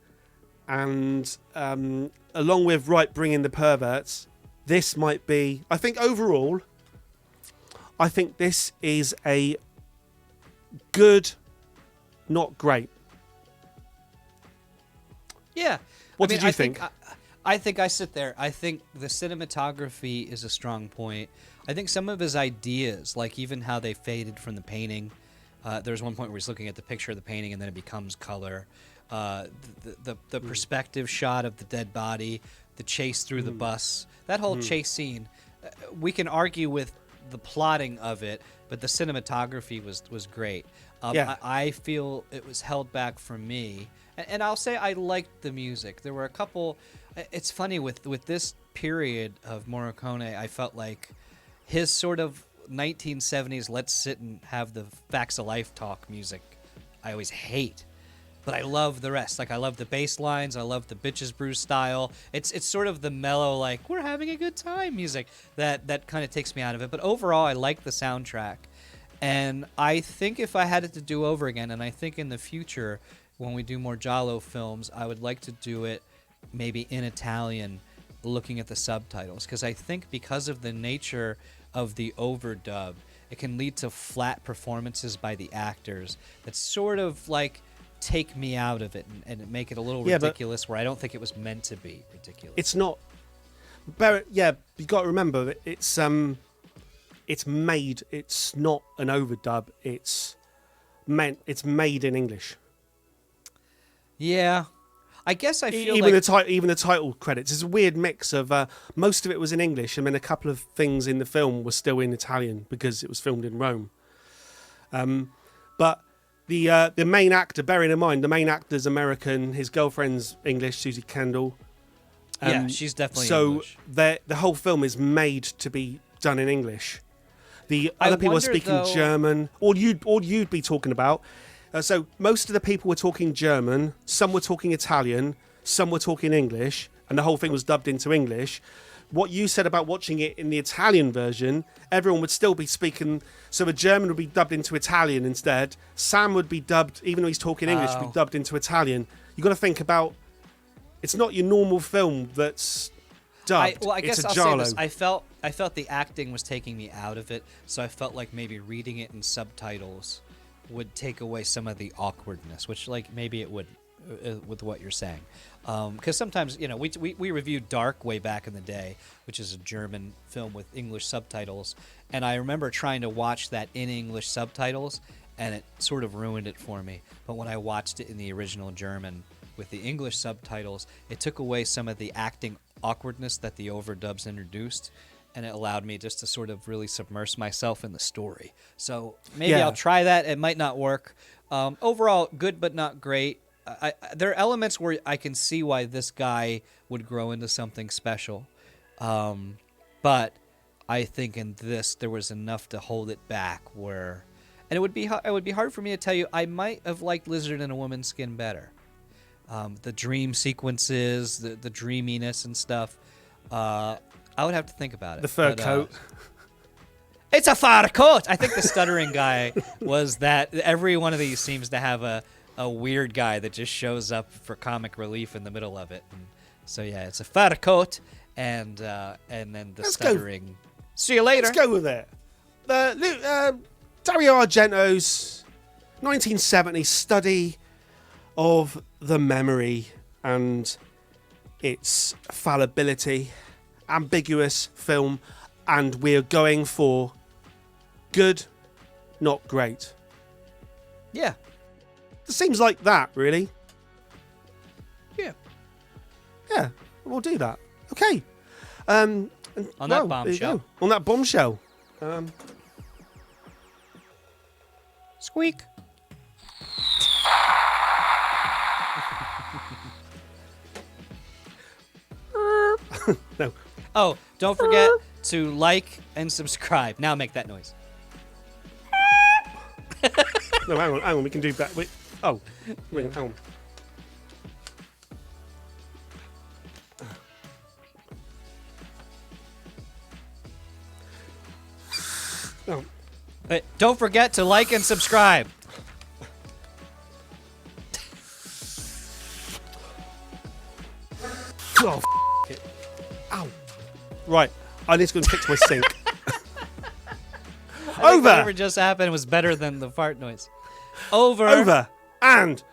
And along with bringing the perverts, this might be, I think overall, I think this is a good, not great. Yeah. What did you think? I think I sit there. I think the cinematography is a strong point. I think some of his ideas, like even how they faded from the painting, there's one point where he's looking at the picture of the painting and then it becomes color. The perspective shot of the dead body, the chase through the bus, that whole chase scene, we can argue with the plotting of it, but the cinematography was great. I feel it was held back from me, and I'll say I liked the music. There were a couple. It's funny with this period of Morricone, I felt like his sort of 1970s let's sit and have the facts of life talk music I always hate. But I love the rest. Like, I love the bass lines. I love the Bitches Brew style. It's sort of the mellow, like, we're having a good time music that kind of takes me out of it. But overall, I like the soundtrack. And I think if I had it to do over again, and I think in the future, when we do more giallo films, I would like to do it maybe in Italian, looking at the subtitles. Because I think because of the nature of the overdub, it can lead to flat performances by the actors that sort of, like, take me out of it and make it a little ridiculous, where I don't think it was meant to be ridiculous. It's not. But you got to remember, it's made. It's not an overdub. It's made in English. Yeah. I guess I feel Even like... even the title credits. It's a weird mix of most of it was in English, and then a couple of things in the film were still in Italian because it was filmed in Rome. But the main actor, bearing in mind the main actor's American, his girlfriend's English, Susie Kendall. yeah, she's definitely So English. the whole film is made to be done in English. The other people are wonder, speaking though- German. All you'd be talking about. So most of the people were talking German. Some were talking Italian. Some were talking English, and the whole thing was dubbed into English. What you said about watching it in the Italian version, everyone would still be speaking. So a German would be dubbed into Italian instead. Sam would be dubbed, even though he's talking English, would be dubbed into Italian. You got to think about. It's not your normal film that's dubbed. I guess it's a I'll giallo. say this. I felt the acting was taking me out of it, so I felt like maybe reading it in subtitles would take away some of the awkwardness, which like maybe it would with what you're saying. Because sometimes, you know, we reviewed Dark way back in the day, which is a German film with English subtitles, and I remember trying to watch that in English subtitles, and it sort of ruined it for me. But when I watched it in the original German with the English subtitles, it took away some of the acting awkwardness that the overdubs introduced, and it allowed me just to sort of really submerge myself in the story. So maybe Yeah. I'll try that. It might not work. Overall, good but not great. There are elements where I can see why this guy would grow into something special, but I think in this there was enough to hold it back. Where, and it would be hard for me to tell you. I might have liked Lizard in a Woman's Skin better. The dream sequences, the dreaminess and stuff. I would have to think about it. The fur coat. It's a fur coat. I think the stuttering guy was that. Every one of these seems to have a weird guy that just shows up for comic relief in the middle of it. And so yeah, it's a fur coat, and then the stuttering. See you later. Let's go with it. Dario Argento's 1970s study of the memory and its fallibility. Ambiguous film, and we're going for good, not great. Yeah. It seems like that, really. Yeah. Yeah, we'll do that. Okay. On that bombshell. On that bombshell. Squeak. No. Oh, don't forget to like and subscribe. Now make that noise. No, hang on. We can do that. Wait. Oh, wait, hang on. Oh. Don't forget to like and subscribe. Oh, it. Ow. Right, I need to go and fix my sink. I think whatever just happened was better than the fart noise. Over. Over and